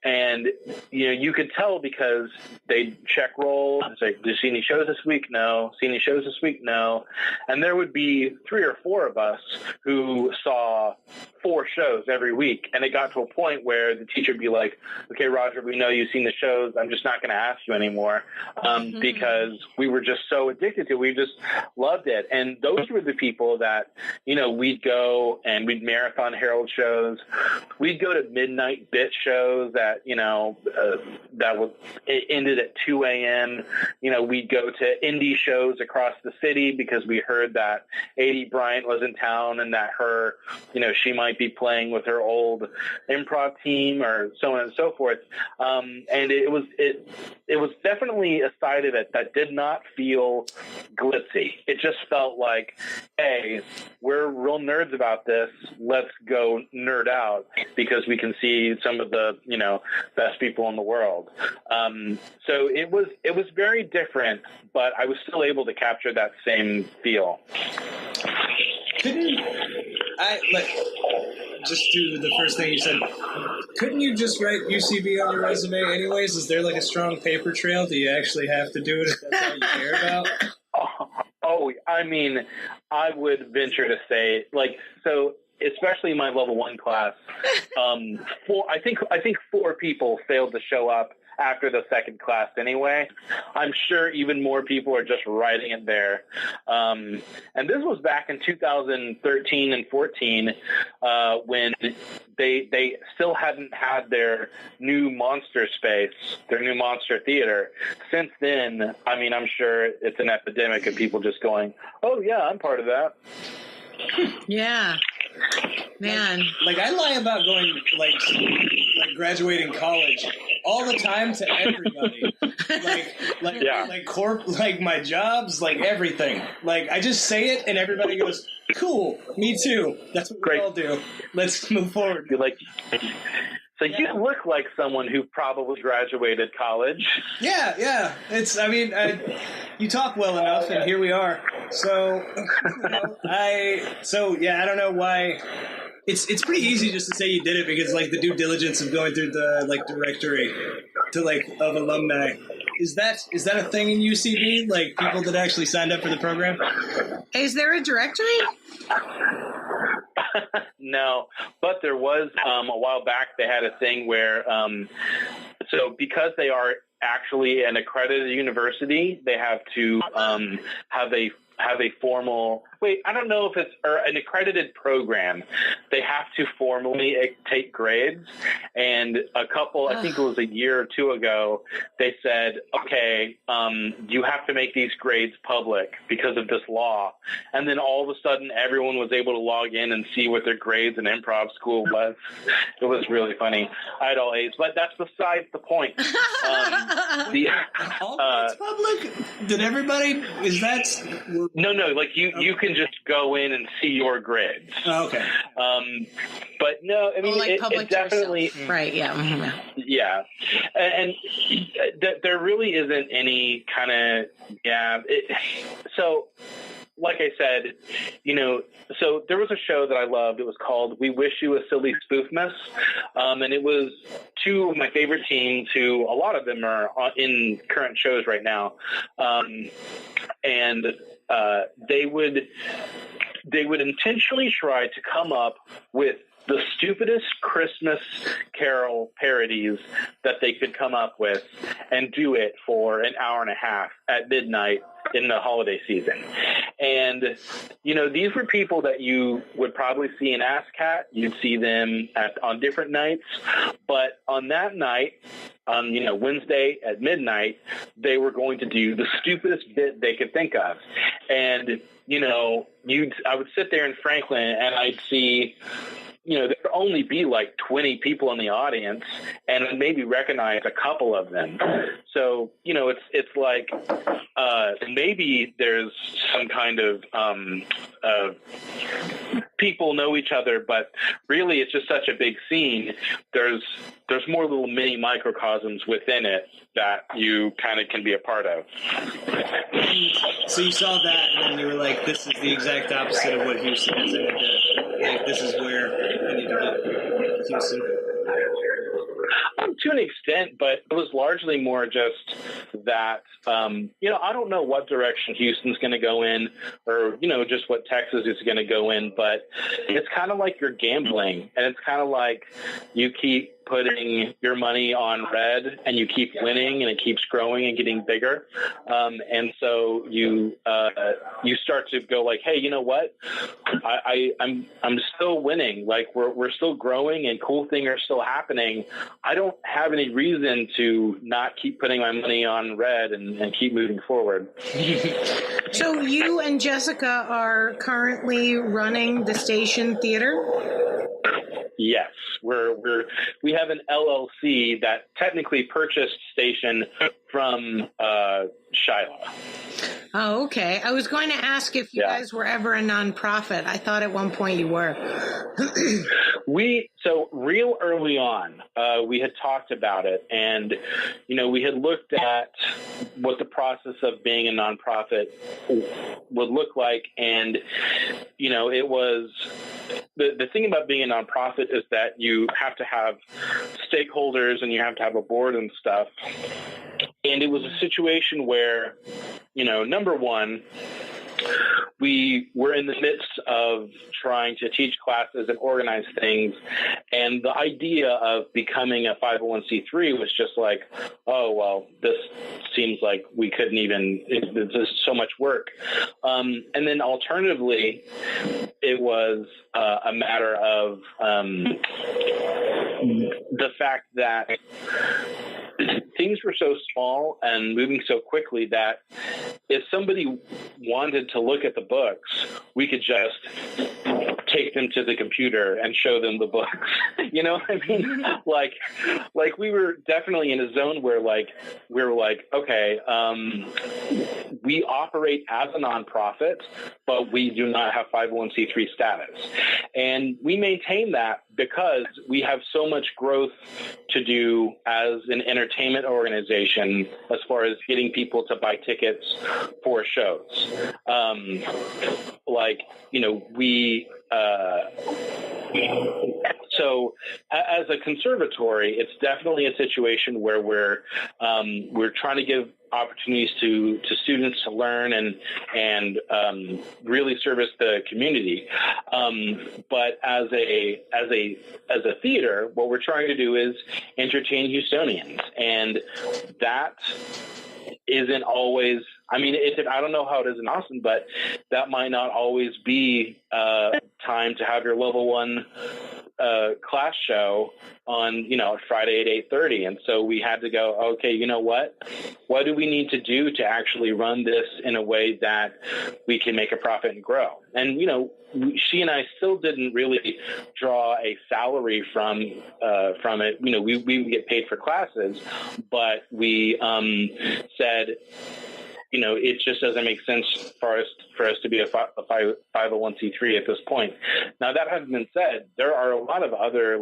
And, you could tell because they'd check roll and say, did you see any shows this week? No. See any shows this week? No. And there would be 3 or 4 of us who saw 4 shows every week. And it got to a point where the teacher would be like, okay, Roger, we know you've seen the shows. I'm just not going to ask you anymore because we were just so addicted to it. We just loved it. And those were the people that, we'd go and we'd marathon Herald shows. We'd go to midnight bit shows that, it ended at 2 a.m. We'd go to indie shows across the city because we heard that A.D. Bryant was in town and that she might be playing with her old improv team or so on and so forth. And it was definitely a side of it that did not feel glitzy. It just felt like, hey, we're real nerds about this. Let's go nerd out because we can see some of the, best people in the world. So it was very different, but I was still able to capture that same feel. Couldn't just do the first thing you said? Couldn't you just write UCB on your resume anyways? Is there like a strong paper trail? Do you actually have to do it if that's all you care about? I mean, I would venture to say, especially in my level 1 class, I think 4 people failed to show up after the second class anyway. I'm sure even more people are just writing it there. And this was back in 2013 and 14 when they still hadn't had their new monster space, their new monster theater. Since then, I mean, I'm sure it's an epidemic of people just going, oh, yeah, I'm part of that. Yeah. Man. Like I lie about going, like graduating college all the time to everybody. Like my jobs, like everything. Like I just say it and everybody goes, cool, me too. That's what we all do. Let's move forward. You're like, so you look like someone who probably graduated college. Yeah. You talk well enough, and here we are. So, I don't know why. It's pretty easy just to say you did it because like the due diligence of going through the like directory to like of alumni. Is that a thing in UCB? Like people that actually signed up for the program? Is there a directory? No, but there was a while back. They had a thing where, so because they are actually an accredited university, they have to have a formal. Wait, I don't know if it's an accredited program. They have to formally take grades. And I think it was a year or 2 ago, they said, okay, you have to make these grades public because of this law. And then all of a sudden, everyone was able to log in and see what their grades in improv school was. It was really funny. I had all A's, but that's besides the point. All grades public? Did everybody? Is that? No. Like you can just go in and see your grades. Oh, okay. But no, I mean, it definitely right. Yeah. Mm-hmm. Yeah, and there really isn't any kind of so. Like I said, so there was a show that I loved. It was called We Wish You a Silly Spoofmas. And it was 2 of my favorite teams who a lot of them are in current shows right now. And they would intentionally try to come up with the stupidest Christmas Carol parodies that they could come up with and do it for an hour and a half at midnight in the holiday season. And, these were people that you would probably see in ASCAT. You'd see them on different nights. But on that night, on Wednesday at midnight, they were going to do the stupidest bit they could think of. And, I would sit there in Franklin and I'd see there'd only be like 20 people in the audience, and I'd maybe recognize a couple of them. So, it's like maybe there's some kind of people know each other, but really it's just such a big scene. There's more little mini microcosms within it that you kind of can be a part of. So you saw that, and then you were like, this is the exact opposite of what Houston is. Like, this is where I need to get Houston. To an extent, but it was largely more just that, I don't know what direction Houston's going to go in, or, just what Texas is going to go in, but it's kind of like you're gambling, and it's kind of like you keep putting your money on red and you keep winning, and it keeps growing and getting bigger. And so you start to go like, hey, you know what? I'm still winning. Like we're still growing and cool things are still happening. I don't have any reason to not keep putting my money on red and keep moving forward. So you and Jessica are currently running the Station Theater? Yes, we have an LLC that technically purchased Station from Shiloh. Oh, okay. I was going to ask if you guys were ever a nonprofit. I thought at one point you were. So real early on, we had talked about it, and, we had looked at what the process of being a nonprofit would look like. And, it was the thing about being a nonprofit is that you have to have stakeholders and you have to have a board and stuff. And it was a situation where, number one, we were in the midst of trying to teach classes and organize things. And the idea of becoming a 501c3 was just like, oh, well, this seems like we couldn't even, there's so much work. And then alternatively, it was a matter of the fact that things were so small and moving so quickly that if somebody wanted to look at the books, we could just take them to the computer and show them the books. You know what I mean? Like we were definitely in a zone where we were like, okay, we operate as a nonprofit, but we do not have 501c3 status. And we maintain that because we have so much growth to do as an entertainment organization as far as getting people to buy tickets for shows. So as a conservatory, it's definitely a situation where we're trying to give opportunities to students to learn and really service the community. But as a theater, what we're trying to do is entertain Houstonians, and that isn't always. I mean, I don't know how it is in Austin, but that might not always be time to have your level 1 class show on, Friday at 8:30. And so we had to go, okay, you know what do we need to do to actually run this in a way that we can make a profit and grow? And, she and I still didn't really draw a salary from it. We get paid for classes, but we said, it just doesn't make sense for us to be a 501c3 at this point. Now, that having been said, there are a lot of other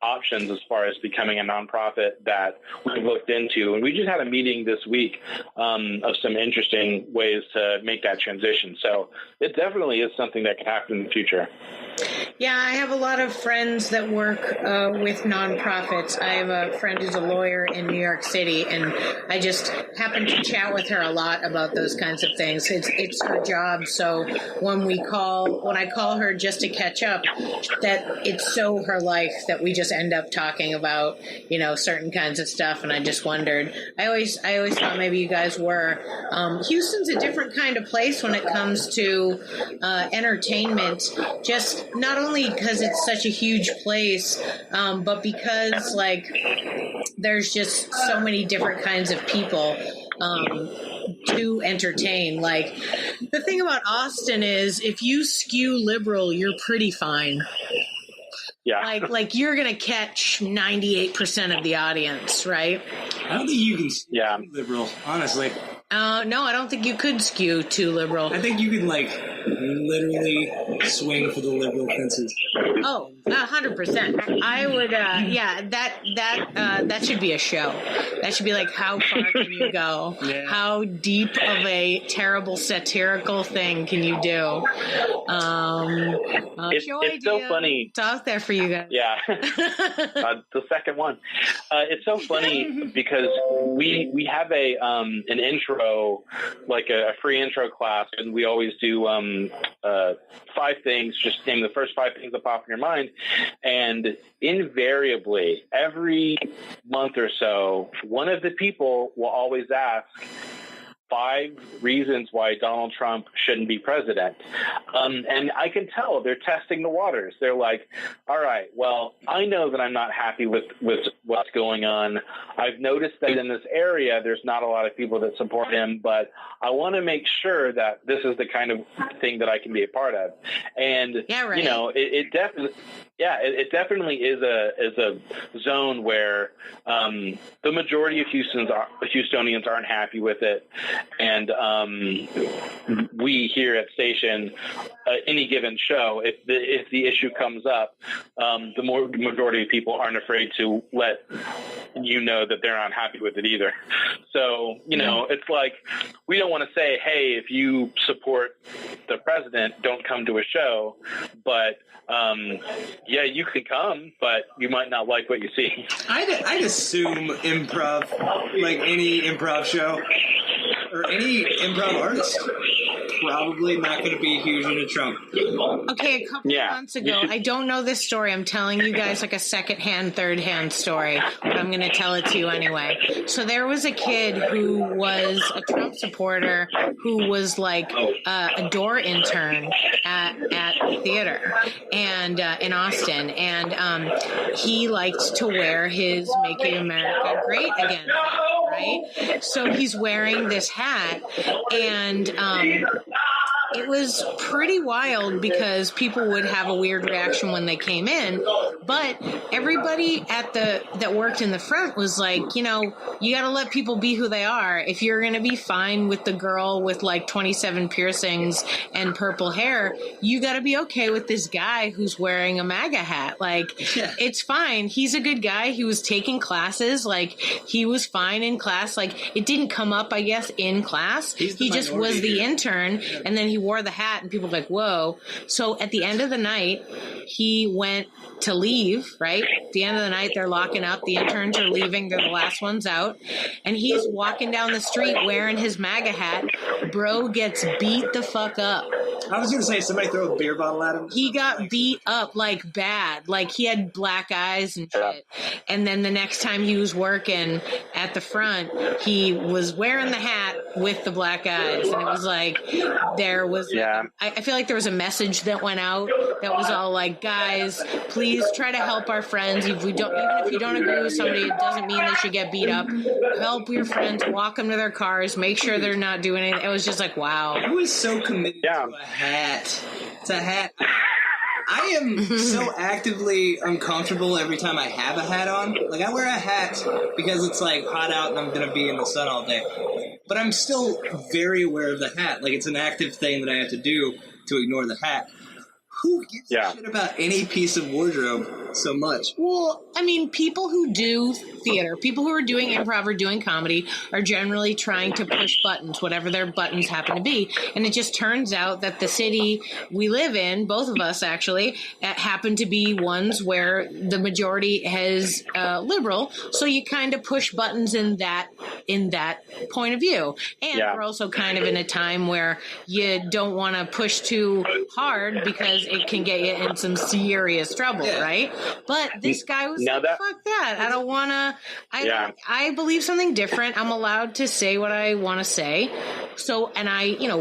options as far as becoming a nonprofit that we've looked into, and we just had a meeting this week of some interesting ways to make that transition. So it definitely is something that can happen in the future. Yeah, I have a lot of friends that work with nonprofits. I have a friend who's a lawyer in New York City, and I just happen to chat with her a lot about those kinds of things. It's her job. So when I call her just to catch up, that it's so her life that we just end up talking about, certain kinds of stuff. And I just wondered, I always thought maybe you guys were. Houston's a different kind of place when it comes to entertainment, just not only because it's such a huge place, but because there's just so many different kinds of people to entertain. The thing about Austin is if you skew liberal, you're pretty fine. Yeah. Like you're going to catch 98% of the audience, right? I don't think you can be liberal, honestly. No, I don't think you could skew too liberal. I think you can, literally swing for the liberal fences. Oh, 100%. I would, that should be a show. That should be like, how far can you go? Yeah. How deep of a terrible satirical thing can you do? It's so funny. It's out there for you guys. Yeah. The second one. It's so funny because we have an intro, like a free intro class, and we always do 5 things. Just name the first 5 things that pop in your mind, and invariably, every month or so, one of the people will always ask 5 reasons why Donald Trump shouldn't be president. And I can tell they're testing the waters. They're like, all right, well, I know that I'm not happy with what's going on. I've noticed that in this area, there's not a lot of people that support him, but I want to make sure that this is the kind of thing that I can be a part of. And, it definitely... Yeah, it definitely is a zone where the majority of Houstonians aren't happy with it, and we here at Station, any given show, if the issue comes up, the majority of people aren't afraid to let you know that they're not happy with it either. So it's like we don't want to say, hey, if you support the president, don't come to a show, but you can come, but you might not like what you see. I'd assume improv, like any improv show or any improv artist, probably not going to be huge into Trump. Okay, a couple of months ago, I don't know this story. I'm telling you guys like a second-hand, third-hand story, but I'm going to tell it to you anyway. So there was a kid who was a Trump supporter who was like a door intern at the theater and in Austin, and he liked to wear his "Making America Great Again" hat, right? So he's wearing this hat, and it was pretty wild because people would have a weird reaction when they came in, but everybody that worked in the front was like, you got to let people be who they are. If you're going to be fine with the girl with like 27 piercings and purple hair, you got to be okay with this guy who's wearing a MAGA hat. Like, it's fine. He's a good guy. He was taking classes. Like, he was fine in class. Like, it didn't come up, I guess, in class. He just was the intern, and then he wore the hat, and people were like, whoa. So at the end of the night, he went to leave, right? At the end of the night, they're locking up. The interns are leaving. They're the last ones out. And he's walking down the street wearing his MAGA hat. Bro gets beat the fuck up. I was going to say, somebody throw a beer bottle at him. He got beat up like bad. Like he had black eyes and shit. And then the next time he was working at the front, he was wearing the hat with the black eyes. And it was like, there was, I feel like there was a message that went out that was all like, guys, please try to help our friends. Even if you don't agree with somebody, it doesn't mean they should get beat up. Help your friends, walk them to their cars, make sure they're not doing it. It was just like, wow. I was so committed to a hat. It's a hat. I am so actively uncomfortable every time I have a hat on. Like, I wear a hat because it's like hot out and I'm going to be in the sun all day. But I'm still very aware of the hat. Like, it's an active thing that I have to do to ignore the hat. Who gives a shit about any piece of wardrobe so much? Well, I mean, people who do theater, people who are doing improv or doing comedy are generally trying to push buttons, whatever their buttons happen to be. And it just turns out that the city we live in, both of us actually, happen to be ones where the majority is liberal. So you kind of push buttons in that point of view. And we're also kind of in a time where you don't want to push too hard because it can get you in some serious trouble, right? But this guy was like, fuck that. I don't want to. I believe something different. I'm allowed to say what I want to say. So, and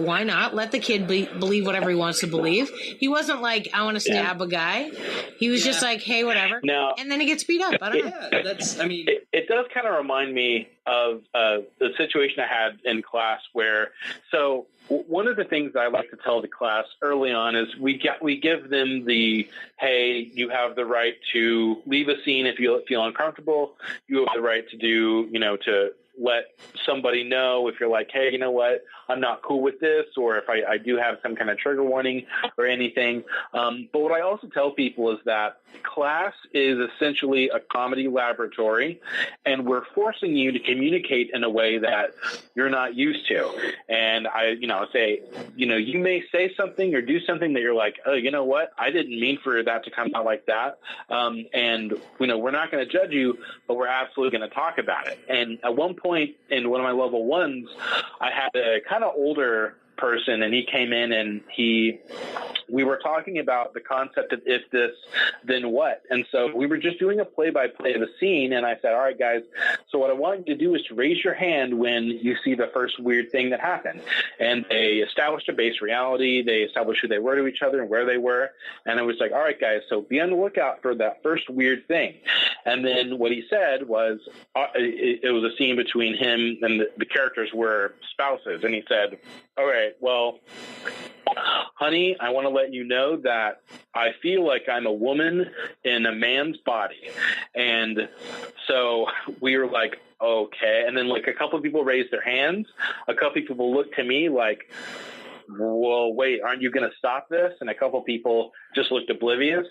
why not? Let the kid believe whatever he wants to believe. He wasn't like, I want to stab a guy. He was just like, hey, whatever. No. And then he gets beat up. I don't know. It does kind of remind me of the situation I had in class where, so one of the things I like to tell the class early on is we give them the, hey, you have the right to leave a scene if you feel uncomfortable. You have the right to do, to let somebody know if you're like, hey, you know what, I'm not cool with this, or if I do have some kind of trigger warning or anything. But what I also tell people is that class is essentially a comedy laboratory, and we're forcing you to communicate in a way that you're not used to. And I say, you may say something or do something that you're like, oh, you know what, I didn't mean for that to come out like that. And we're not going to judge you, but we're absolutely going to talk about it. And at one point in one of my level ones, I had a kind of older person, and he came in and we were talking about the concept of if this, then what. And so we were just doing a play-by-play of the scene, and I said, all right, guys, so what I want you to do is to raise your hand when you see the first weird thing that happened. And they established a base reality. They established who they were to each other and where they were. And I was like, all right, guys, so be on the lookout for that first weird thing. And then what he said was, it was a scene between him and the characters were spouses. And he said, all right, well, honey, I want to let you know that I feel like I'm a woman in a man's body. And so we were like, okay. And then like a couple of people raised their hands. A couple of people looked to me like, well, wait, aren't you going to stop this? And a couple of people just looked oblivious.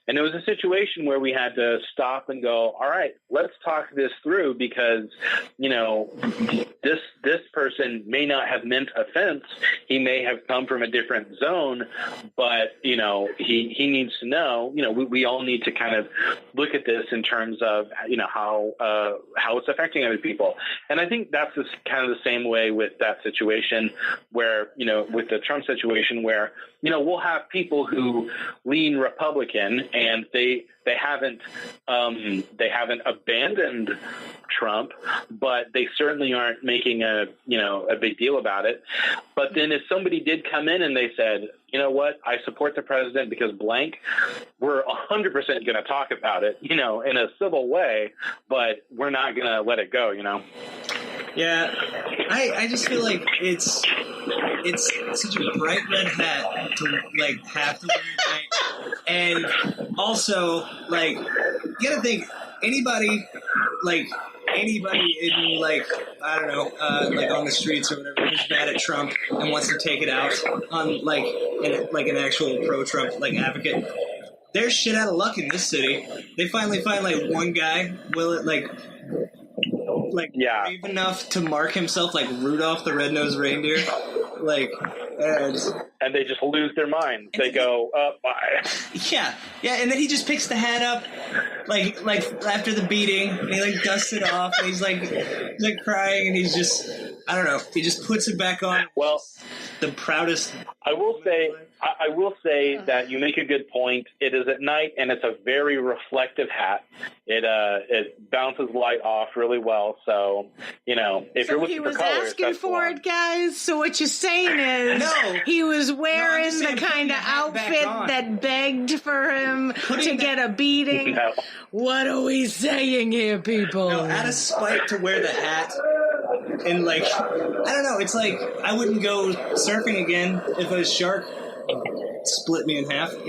And it was a situation where we had to stop and go, all right, let's talk this through, because, this person may not have meant offense. He may have come from a different zone, but, he needs to know, we all need to kind of look at this in terms of, how it's affecting other people. And I think that's kind of the same way with that situation where, with the Trump situation where, we'll have people who lean Republican and they haven't abandoned Trump, but they certainly aren't making a big deal about it. But then if somebody did come in and they said, you know what, I support the president because blank, we're 100% going to talk about it, in a civil way, but we're not going to let it go, Yeah, I just feel like it's such a bright red hat to have to wear at night, and also you gotta think anybody in I don't know on the streets or whatever who's mad at Trump and wants to take it out on an actual pro-Trump advocate. They're shit out of luck in this city. They finally find one guy brave enough to mark himself like Rudolph the Red-Nosed Reindeer, and they just lose their minds. They go, bye. Yeah, and then he just picks the hat up, after the beating, and he dusts it off, and he's crying, and he's just, I don't know, he just puts it back on. Well, the proudest. I will say that you make a good point. It is at night, and it's a very reflective hat. It bounces light off really well. So, if you're looking for colors, he was asking for it, guys. So what you're saying is he was wearing the kind of outfit that begged for him to get a beating. No. What are we saying here, people? No, out of spite to wear the hat. And I don't know, it's I wouldn't go surfing again if a shark split me in half, it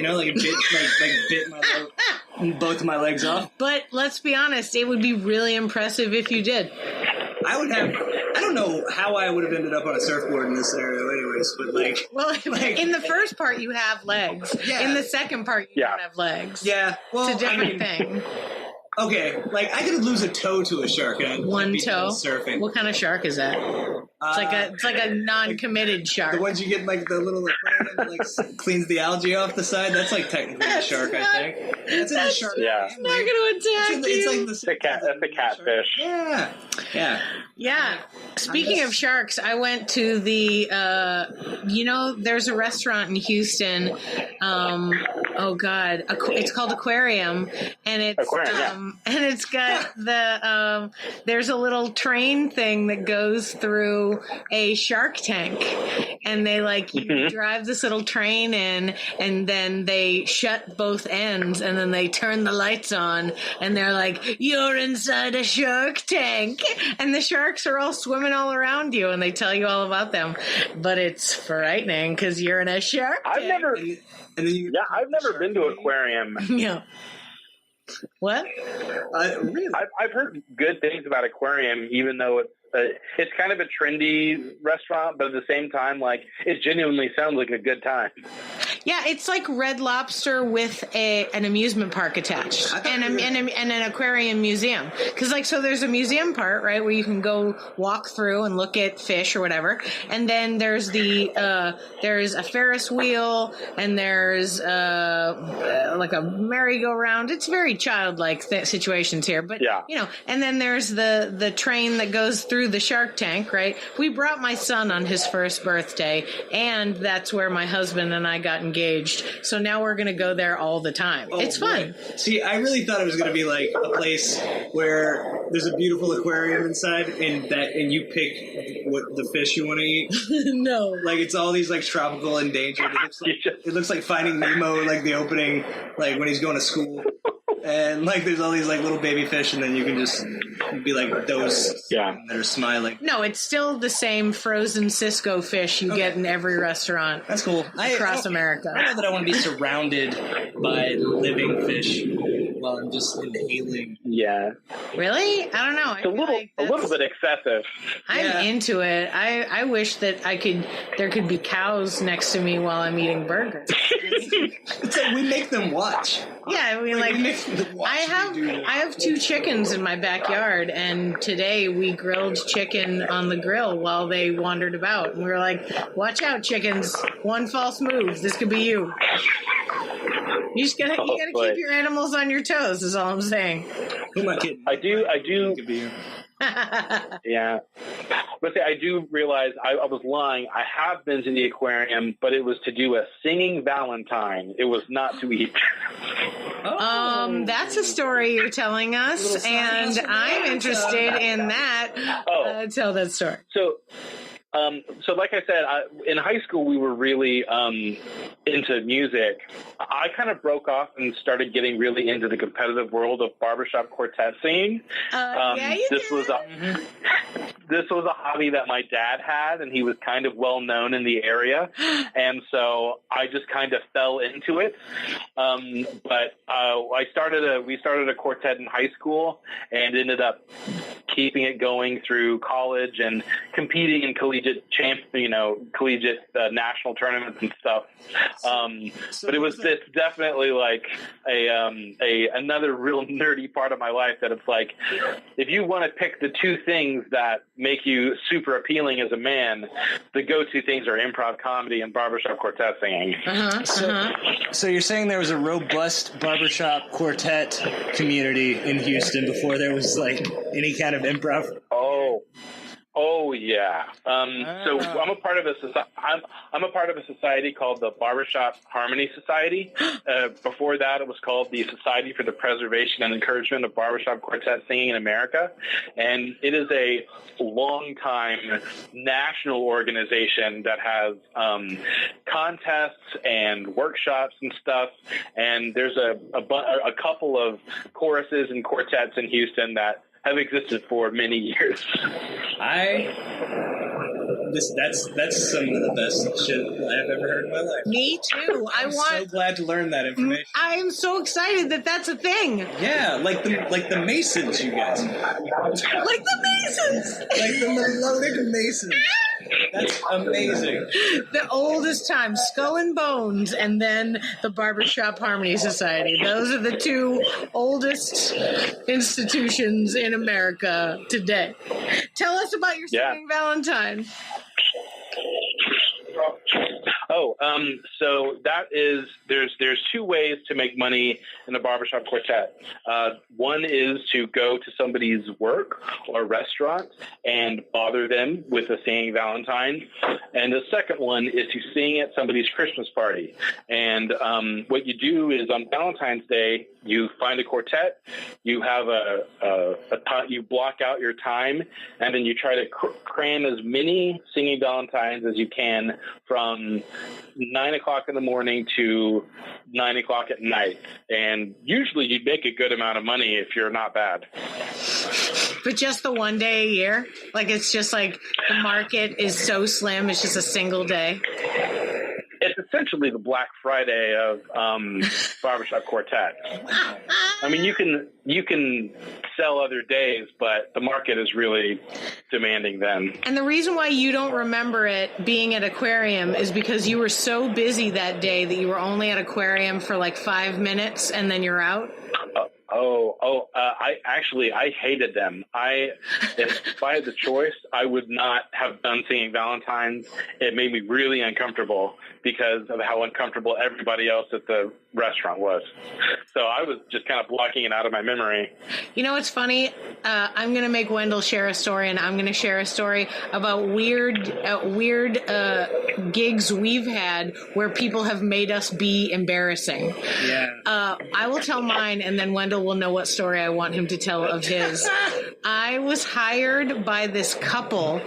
bit both of my legs off. But let's be honest, it would be really impressive if you did. I don't know how I would have ended up on a surfboard in this scenario anyways, but in the first part you have legs. Yeah. In the second part you don't have legs. Yeah. Well, it's a different thing. Okay, I could lose a toe to a shark and I'd one be toe surfing. What kind of shark is that? It's like a non-committed shark. The ones you get the little aquarium that cleans the algae off the side. That's technically a shark, I think. That's in the shark. Yeah, it's not going to attack you. It's a catfish. Yeah. Speaking of sharks, I went to the. There's a restaurant in Houston. Oh God, it's called Aquarium, and it's got the. There's a little train thing that goes through to a Shark Tank, and they you drive this little train in, and then they shut both ends, and then they turn the lights on, and they're like, "You're inside a Shark Tank," and the sharks are all swimming all around you, and they tell you all about them. But it's frightening because you're in a Shark Tank. I've never been to an aquarium. Yeah. What? Really? I've heard good things about aquarium, even though it's kind of a trendy restaurant, but at the same time, it genuinely sounds like a good time. Yeah, it's like Red Lobster with an amusement park attached and an aquarium museum. Because so there's a museum part, right, where you can go walk through and look at fish or whatever, and then there's there's a Ferris wheel, and there's a merry-go-round. It's very childlike situations here, but and then there's the train that goes through the Shark Tank, right? We brought my son on his first birthday, and that's where my husband and I got engaged. So now we're going to go there all the time. It's fun. See, I really thought it was going to be like a place where there's a beautiful aquarium inside, and you pick what the fish you want to eat. No, it's all these tropical endangered. It looks like Finding Nemo, the opening, when he's going to school. And there's all these little baby fish, and then you can just be those that are smiling. No, it's still the same frozen Cisco fish you get in every restaurant. That's cool. Across America. I don't know that I want to be surrounded by living fish while I'm just inhaling. Yeah. Really? I don't know. It's a little bit excessive. I'm into it. I wish that there could be cows next to me while I'm eating burgers. It's we make them watch. Yeah, I mean, I have 2 chickens in my backyard, and today we grilled chicken on the grill while they wandered about, and we were like, "Watch out, chickens! One false move, this could be you." You gotta keep your animals on your toes. Is all I'm saying. Who am I kidding? I do. Could be you. Yeah. But I do realize I was lying. I have been to the aquarium, but it was to do a singing Valentine. It was not to eat. That's a story you're telling us, and I'm interested in that. Tell that story. So like I said, in high school, we were really into music. I kind of broke off and started getting really into the competitive world of barbershop quartet singing. This was a hobby that my dad had, and he was kind of well known in the area. And so I just kind of fell into it. But we started a quartet in high school and ended up keeping it going through college and competing in collegiate national tournaments and stuff. But it's definitely another real nerdy part of my life that it's if you want to pick the 2 things that make you super appealing as a man, the go-to things are improv comedy and barbershop quartet singing. So you're saying there was a robust barbershop quartet community in Houston before there was any kind of improv? Oh yeah. So I'm a part of a society called the Barbershop Harmony Society. Before that, it was called the Society for the Preservation and Encouragement of Barbershop Quartet Singing in America, and it is a long-time national organization that has contests and workshops and stuff. And there's a couple of choruses and quartets in Houston that have existed for many years. That's some of the best shit I've ever heard in my life. Me too. I'm so glad to learn that information. I am so excited that that's a thing. Yeah, like the Masons, you guys. Like the Masons. Like the melodic Masons. That's amazing. The oldest time, Skull and Bones, and then the Barbershop Harmony Society. Those are the 2 oldest institutions in America today. Tell us about your singing Valentine. Oh, So there's two ways to make money in the barbershop quartet. One is to go to somebody's work or restaurant and bother them with a singing Valentine. And the second one is to sing at somebody's Christmas party. And what you do is on Valentine's Day, you find a quartet, you have you block out your time, and then you try to cram as many singing Valentines as you can from 9 o'clock in the morning to 9 o'clock at night. And usually you'd make a good amount of money if you're not bad. But just the one day a year? Like, it's just like the market is so slim, it's just a single day? It's essentially the Black Friday of barbershop quartet. I mean, you can sell other days, but the market is really demanding then. And the reason why you don't remember it being at aquarium is because you were so busy that day that you were only at aquarium for like 5 minutes and then you're out? I hated them. If I had the choice, I would not have done singing Valentines. It made me really uncomfortable because of how uncomfortable everybody else at the restaurant was. So I was just kind of blocking it out of my memory. You know what's funny? I'm going to make Wendell share a story, and I'm going to share a story about weird gigs we've had where people have made us be embarrassing. Yeah. I will tell mine, and then Wendell will know what story I want him to tell of his. I was hired by this couple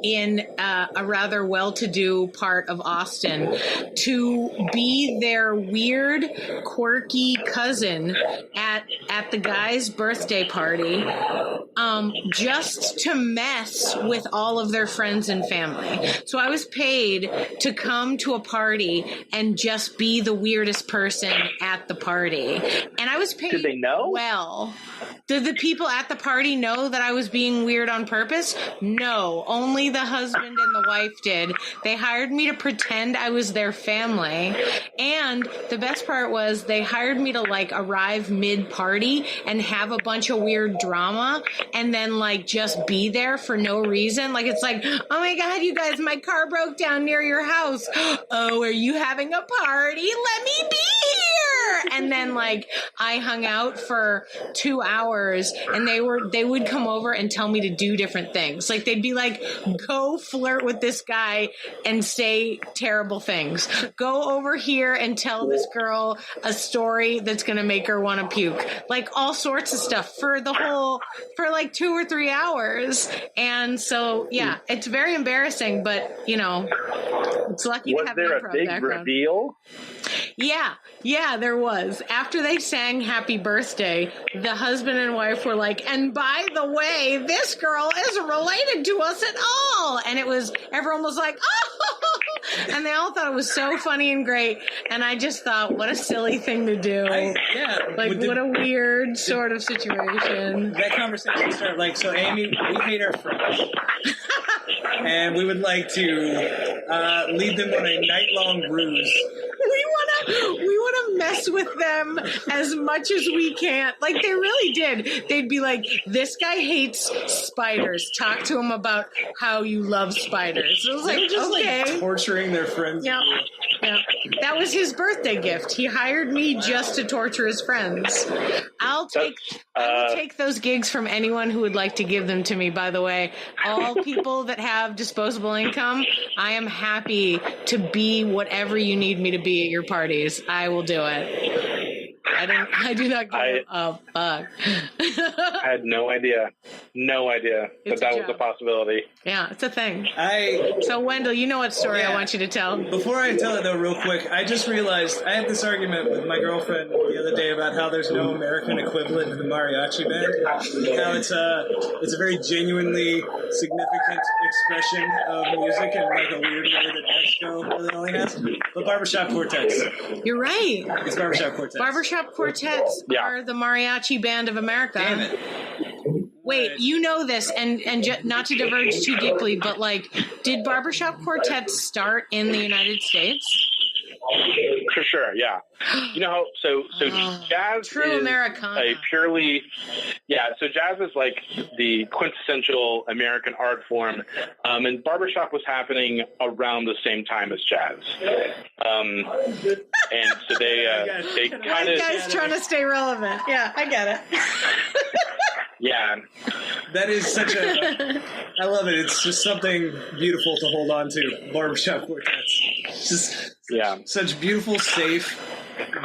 in a rather well-to-do part of Austin to be their weird, quirky cousin at the guy's birthday party, just to mess with all of their friends and family. So I was paid to come to a party and just be the weirdest person at the party. And I was paid. Did they know? Well, did the people at the party know that I was being weird on purpose? No, only the husband and the wife did. They hired me to pretend I was their family. And the best part was they hired me to like arrive mid-party and have a bunch of weird drama and then like just be there for no reason. Like, it's like, oh my God, you guys, my car broke down near your house. Oh, are you having a party? Let me be here. And then like I hung out for 2 hours and they would come over and tell me to do different things. Like, they'd be like, go flirt with this guy and say terrible things. Go over here and tell this girl a story that's going to make her want to puke. Like, all sorts of stuff for like 2 or 3 hours. And so, yeah, it's very embarrassing, but you know, it's lucky to have an improv background. Was there a big reveal? Yeah, there was. After they sang Happy Birthday, the husband and wife were like, and by the way, this girl isn't related to us at all. And everyone was like, oh, and they all thought it was so funny and great. And I just thought, what a silly thing to do. What a weird sort of situation. That conversation started like, so Amy, we hate our friends. And we would like to lead them on a night-long ruse. We want to mess with them as much as we can. Like, they really did. They'd be like, this guy hates spiders. Talk to him about how you love spiders. So it was like, just okay. Like torturing their friends. Yeah. That was his birthday gift. He hired me just to torture his friends. I will take those gigs from anyone who would like to give them to me, by the way. All people that have disposable income, I am happy to be whatever you need me to be at your parties. I will do it. I do not give a fuck. I had no idea that was a possibility. Yeah, it's a thing. So Wendell, you know what story I want you to tell. Before I tell it though, real quick, I just realized I had this argument with my girlfriend the other day about how there's no American equivalent to the mariachi band. How it's a very genuinely significant expression of music in like a weird way that Mexico really only has. But barbershop quartets. You're right. It's barbershop quartets. Barbershop quartets are the mariachi band of America. Damn it. Wait, you know this, and not to diverge too deeply, but like, did barbershop quartets start in the United States? For sure, yeah. You know, so jazz true is Americana. So jazz is like the quintessential American art form, and barbershop was happening around the same time as jazz. And so they kind of guys trying to stay relevant. Yeah, I get it. Yeah. That is such I love it. It's just something beautiful to hold on to. Barbershop quartets. Just such beautiful, safe,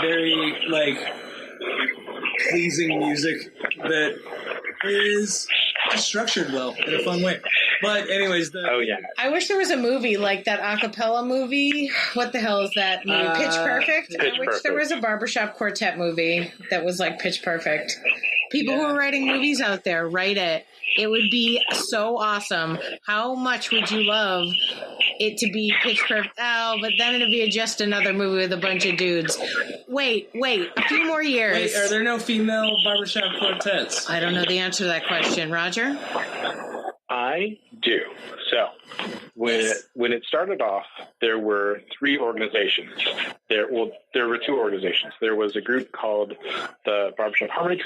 very pleasing music that is just structured well in a fun way. But anyways, I wish there was a movie like that a cappella movie. What the hell is that movie? Pitch Perfect? I wish there was a barbershop quartet movie that was like Pitch Perfect. People who are writing movies out there, write it. It would be so awesome. How much would you love it to be Pitch Perfect? Oh, but then it'd be just another movie with a bunch of dudes. Wait, a few more years. Wait, are there no female barbershop quartets? I don't know the answer to that question. Roger? I do. So when it started off, there were three organizations. There were two organizations. There was a group called the Barbershop Harmony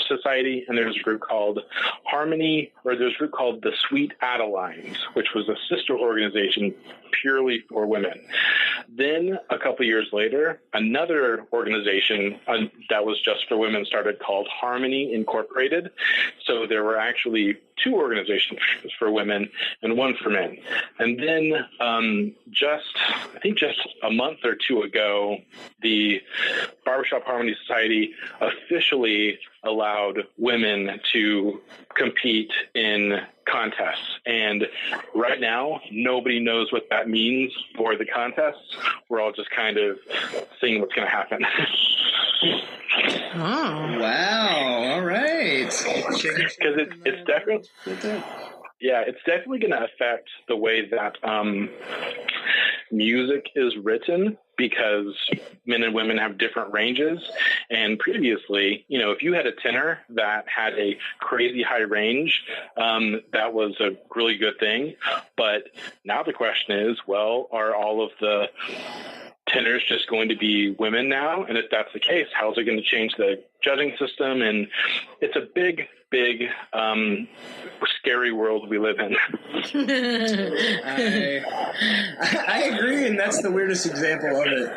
Society, and there was a group called the Sweet Adelines, which was a sister organization purely for women. Then a couple years later, another organization that was just for women started called Harmony Incorporated. So there were actually two organizations for women and one for men. And then just a month or two ago, the Barbershop Harmony Society officially allowed women to compete in contests. And right now, nobody knows what that means for the contests. We're all just kind of seeing what's going to happen. Oh. Wow. All right. Because it's definitely... Yeah, it's definitely going to affect the way that music is written, because men and women have different ranges. And previously, if you had a tenor that had a crazy high range, that was a really good thing. But now the question is, well, are all of the tenors just going to be women now? And if that's the case, how is it going to change the judging system? And it's a big, scary world we live in. I agree, and that's the weirdest example of it.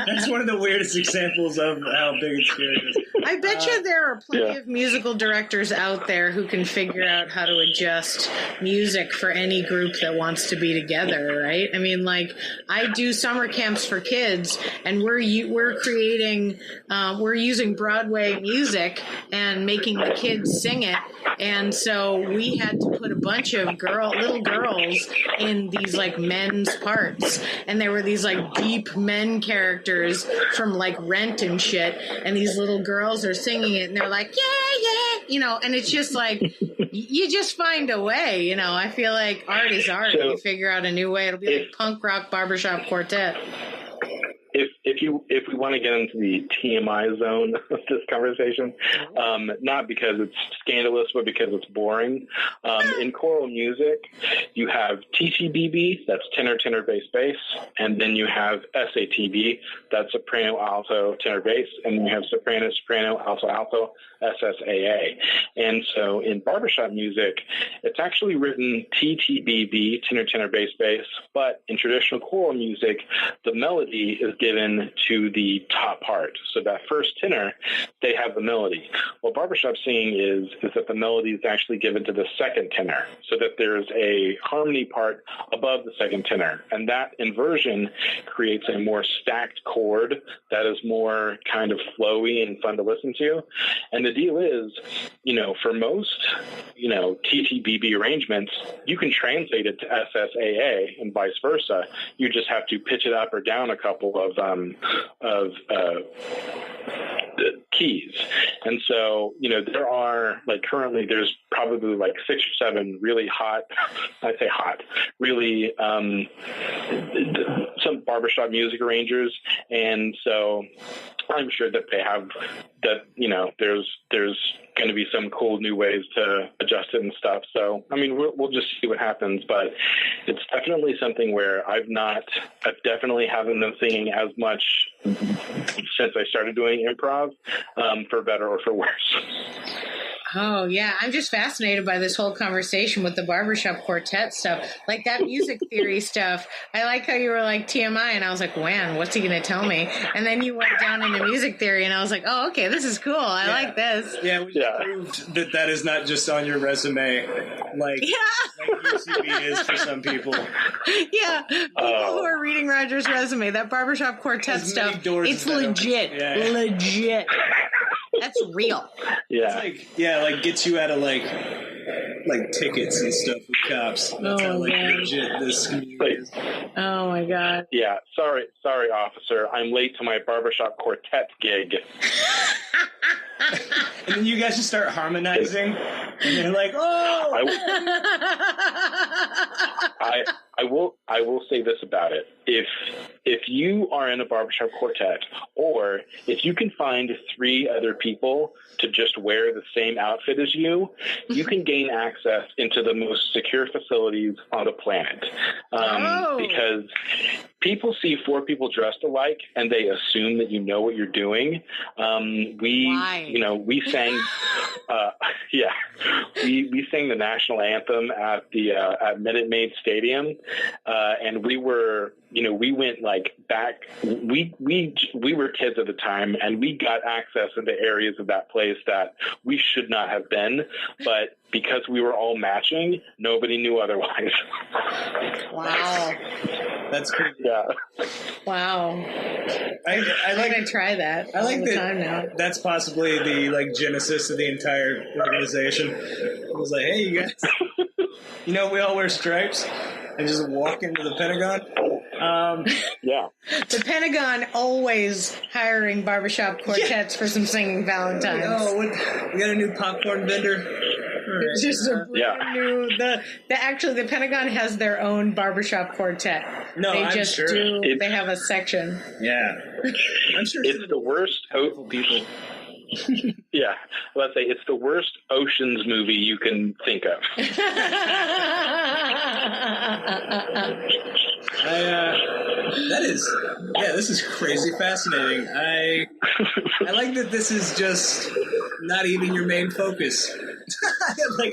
That's one of the weirdest examples of how big and scary it is. I bet you there are plenty of musical directors out there who can figure out how to adjust music for any group that wants to be together, right? I mean, I do summer camps for kids, and we're creating, we're using Broadway music and making the kids sing it. And so we had to put a bunch of little girls in these men's parts, and there were these deep men characters from Rent and shit, and these little girls are singing it, and they're like, yeah, and it's just you just find a way, I feel like art is art. So, you figure out a new way. It'll be like punk rock barbershop quartet. If we want to get into the TMI zone of this conversation, not because it's scandalous, but because it's boring. In choral music, you have TTBB, that's tenor, bass, bass, and then you have SATB, that's soprano, alto, tenor, bass, and then you have soprano, alto, alto, SSAA. And so in barbershop music, it's actually written TTBB, tenor, bass, bass, but in traditional choral music, the melody is given to the top part. So that first tenor, they have the melody. What barbershop singing is that the melody is actually given to the second tenor, so that there's a harmony part above the second tenor. And that inversion creates a more stacked chord that is more kind of flowy and fun to listen to. And the deal is, for most, TTBB arrangements, you can translate it to SSAA and vice versa. You just have to pitch it up or down a couple of keys. And so, there are currently there's probably 6 or 7 really hot, I'd say hot, really some barbershop music arrangers. And so I'm sure that they have that, there's going to be some cool new ways to adjust it and stuff. So, I mean, we'll just see what happens, but it's definitely something where I definitely haven't been singing as much since I started doing improv, for better or for worse. Oh, yeah. I'm just fascinated by this whole conversation with the barbershop quartet stuff. Like that music theory stuff. I like how you were like TMI, and I was like, man, what's he going to tell me? And then you went down into music theory, and I was like, oh, okay, this is cool. I like this. Yeah, we just proved that is not just on your resume, like UCB is for some people. Yeah, people who are reading Roger's resume, that barbershop quartet stuff, it's legit. Legit. That's real. Yeah. It's like gets you out of like tickets and stuff with cops. That's how legit this community is. Oh my God. Yeah. Sorry, officer. I'm late to my barbershop quartet gig. And then you guys just start harmonizing, and they're like, "Oh!" I will say this about it: if you are in a barbershop quartet, or if you can find 3 other people to just wear the same outfit as you can gain access into the most secure facilities on the planet. Because people see 4 people dressed alike and they assume that you know what you're doing. We sang, we sang the national anthem at the at Minute Maid Stadium, and we were, we went like back. We were kids at the time, and we got access into areas of that place that we should not have been, but because we were all matching, nobody knew otherwise. Wow. That's crazy. Yeah. Wow. I like to try that. I like all the time now. That's possibly the genesis of the entire organization. It was like, hey, you guys, we all wear stripes and just walk into the Pentagon. The Pentagon always hiring barbershop quartets for some singing Valentines. We got a new popcorn vendor. It's just a brand new. The Pentagon has their own barbershop quartet. No, I'm sure. They have a section. Yeah, I'm sure it's the worst. People. Yeah, let's say it's the worst Ocean's movie you can think of. This is crazy fascinating. I like that this is just not even your main focus. like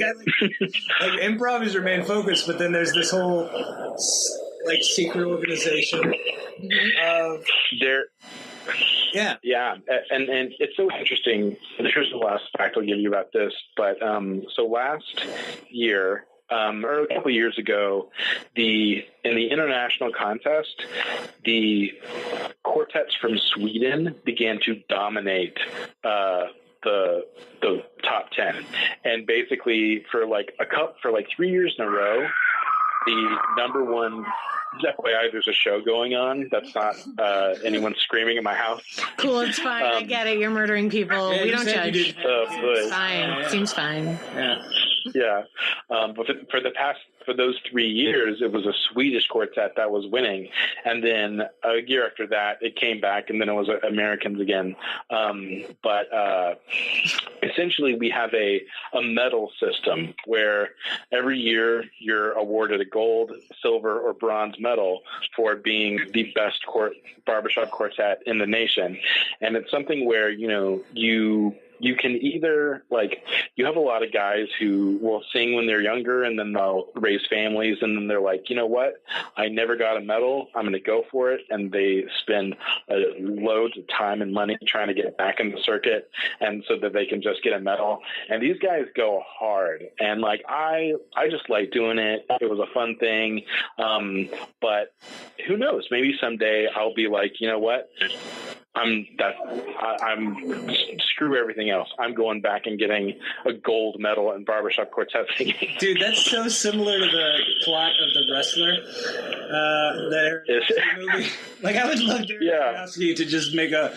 improv is your main focus, but then there's this whole secret organization of there. Yeah. And it's so interesting. Here's the last fact I'll give you about this. But so last year, or a couple of years ago, in the international contest, the quartets from Sweden began to dominate the top 10, and basically for 3 years in a row, the number one. FYI, there's a show going on. That's not anyone screaming in my house. Cool, it's fine. I get it. You're murdering people. We don't judge. It's fine. Yeah. Seems fine. Yeah. But for those 3 years, it was a Swedish quartet that was winning. And then a year after that, it came back, and then it was Americans again. But essentially, we have a medal system where every year you're awarded a gold, silver, or bronze medal for being the best barbershop quartet in the nation. And it's something where, you can either, you have a lot of guys who will sing when they're younger, and then they'll raise families, and then they're like, you know what? I never got a medal. I'm going to go for it. And they spend loads of time and money trying to get back in the circuit, and so that they can just get a medal. And these guys go hard. And I just like doing it. It was a fun thing. But who knows? Maybe someday I'll be like, you know what? I'm screw everything else. I'm going back and getting a gold medal in barbershop quartet singing. Dude, that's so similar to the plot of The Wrestler. The movie. I would love Darren Aronofsky to just make a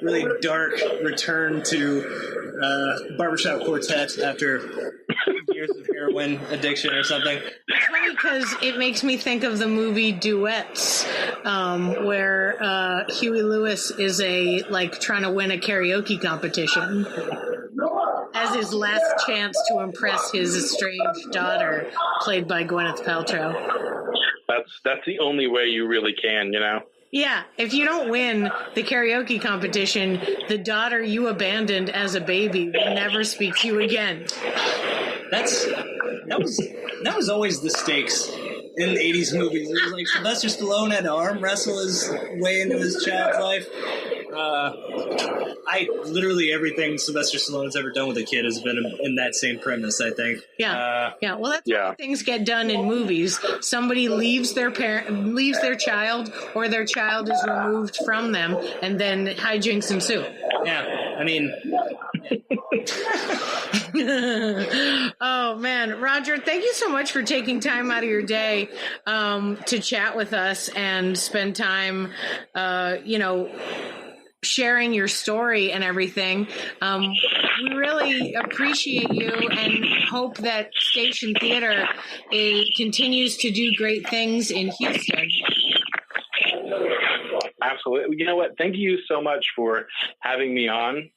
really dark return to barbershop quartet after years of heroin addiction or something. It's funny because it makes me think of the movie Duets, where Huey Lewis is trying to win a karaoke competition as his last chance to impress his estranged daughter, played by Gwyneth Paltrow. That's the only way you really can, you know? Yeah, if you don't win the karaoke competition, the daughter you abandoned as a baby will never speak to you again. That was always the stakes in the 80s movies. It was like Sylvester Stallone had to arm wrestle his way into his child's life. Literally everything Sylvester Stallone's ever done with a kid has been in that same premise, I think. Yeah. Well, that's how things get done in movies. Somebody leaves their child, or their child is removed from them, and then hijinks ensue. Yeah, I mean... Oh man, Roger, thank you so much for taking time out of your day to chat with us and spend time sharing your story and everything. We really appreciate you and hope that Station Theater continues to do great things in Houston. Absolutely. You know what? Thank you so much for having me on.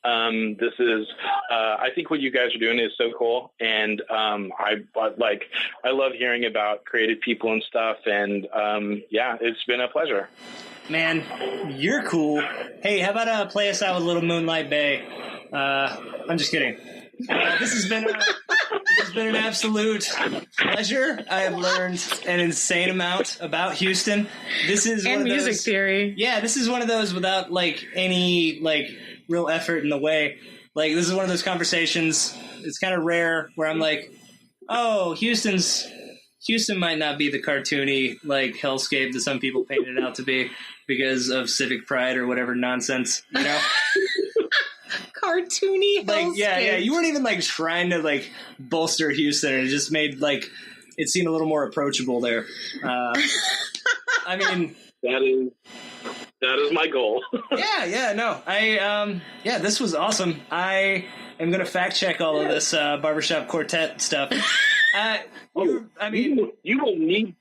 This is, I think what you guys are doing is so cool. And I love hearing about creative people and stuff. And it's been a pleasure. Man, you're cool. Hey, how about play us out with a little Moonlight Bay? I'm just kidding. This has been an absolute pleasure. I have learned an insane amount about Houston. This is and music theory. Yeah, this is one of those without any real effort in the way. Like, this is one of those conversations. It's kind of rare where I'm like, oh, Houston might not be the cartoony hellscape that some people paint it out to be because of civic pride or whatever nonsense, you know. Cartoony hellscape. Yeah. You weren't even trying to bolster Houston. It just made it seemed a little more approachable there. I mean, that is my goal. This was awesome. I am going to fact check all of this barbershop quartet stuff. You won't need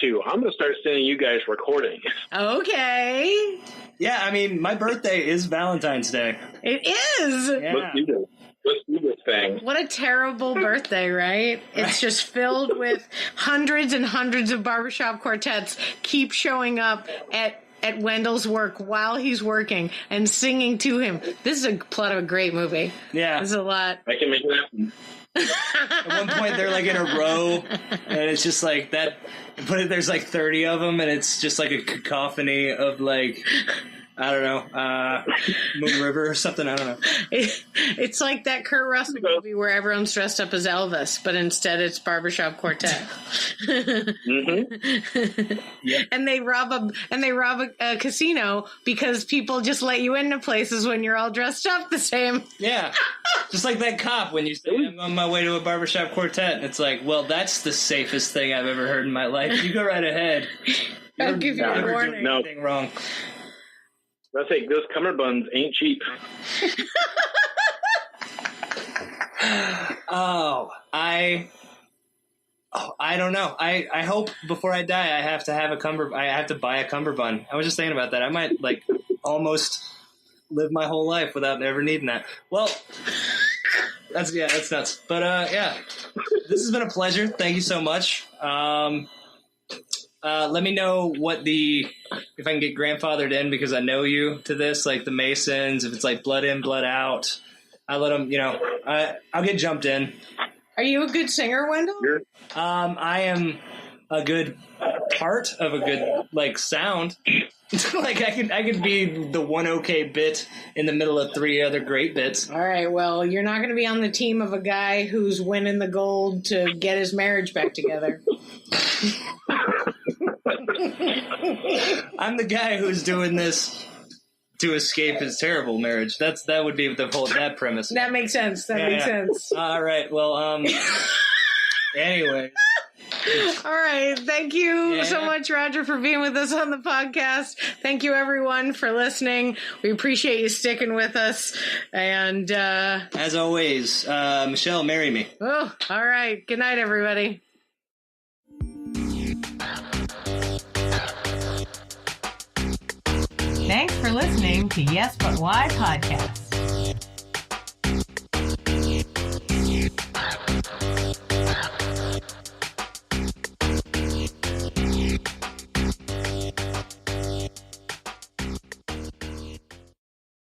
to. I'm going to start sending you guys recordings. Okay. Yeah, I mean, my birthday is Valentine's Day. It is. Yeah. Let's do this thing. What a terrible birthday, right? It's just filled with hundreds and hundreds of barbershop quartets keep showing up at Wendell's work while he's working and singing to him. This is a plot of a great movie. Yeah. There's a lot. I can make it happen. At one point, they're in a row, and it's just that. But there's 30 of them, and it's just a cacophony of I don't know, Moon River or something. I don't know. It's like that Kurt Russell movie where everyone's dressed up as Elvis, but instead it's barbershop quartet. Mm-hmm. Yep. And they rob a casino because people just let you into places when you're all dressed up the same. Yeah, just like that cop when you say I'm on my way to a barbershop quartet, and it's well, that's the safest thing I've ever heard in my life. You go right ahead. I'll give you a warning. Doing anything wrong. Let's say those cummerbunds ain't cheap. I don't know. I hope before I die I have to have I have to buy a cummerbund. I was just thinking about that. I might almost live my whole life without ever needing that. Well, that's nuts. But this has been a pleasure. Thank you so much. Let me know if I can get grandfathered in because I know you to this, the Masons, if it's blood in, blood out. I let them, I'll get jumped in. Are you a good singer, Wendell? I am a good part of a good sound. I could be the one okay bit in the middle of three other great bits. All right, well, you're not going to be on the team of a guy who's winning the gold to get his marriage back together. I'm the guy who's doing this to escape his terrible marriage. That would be that premise. That makes sense. That makes sense. All right. Well, anyway. All right. Thank you so much, Roger, for being with us on the podcast. Thank you, everyone, for listening. We appreciate you sticking with us. And as always, Michelle, marry me. Oh, all right. Good night, everybody. Thanks for listening to Yes But Why podcast.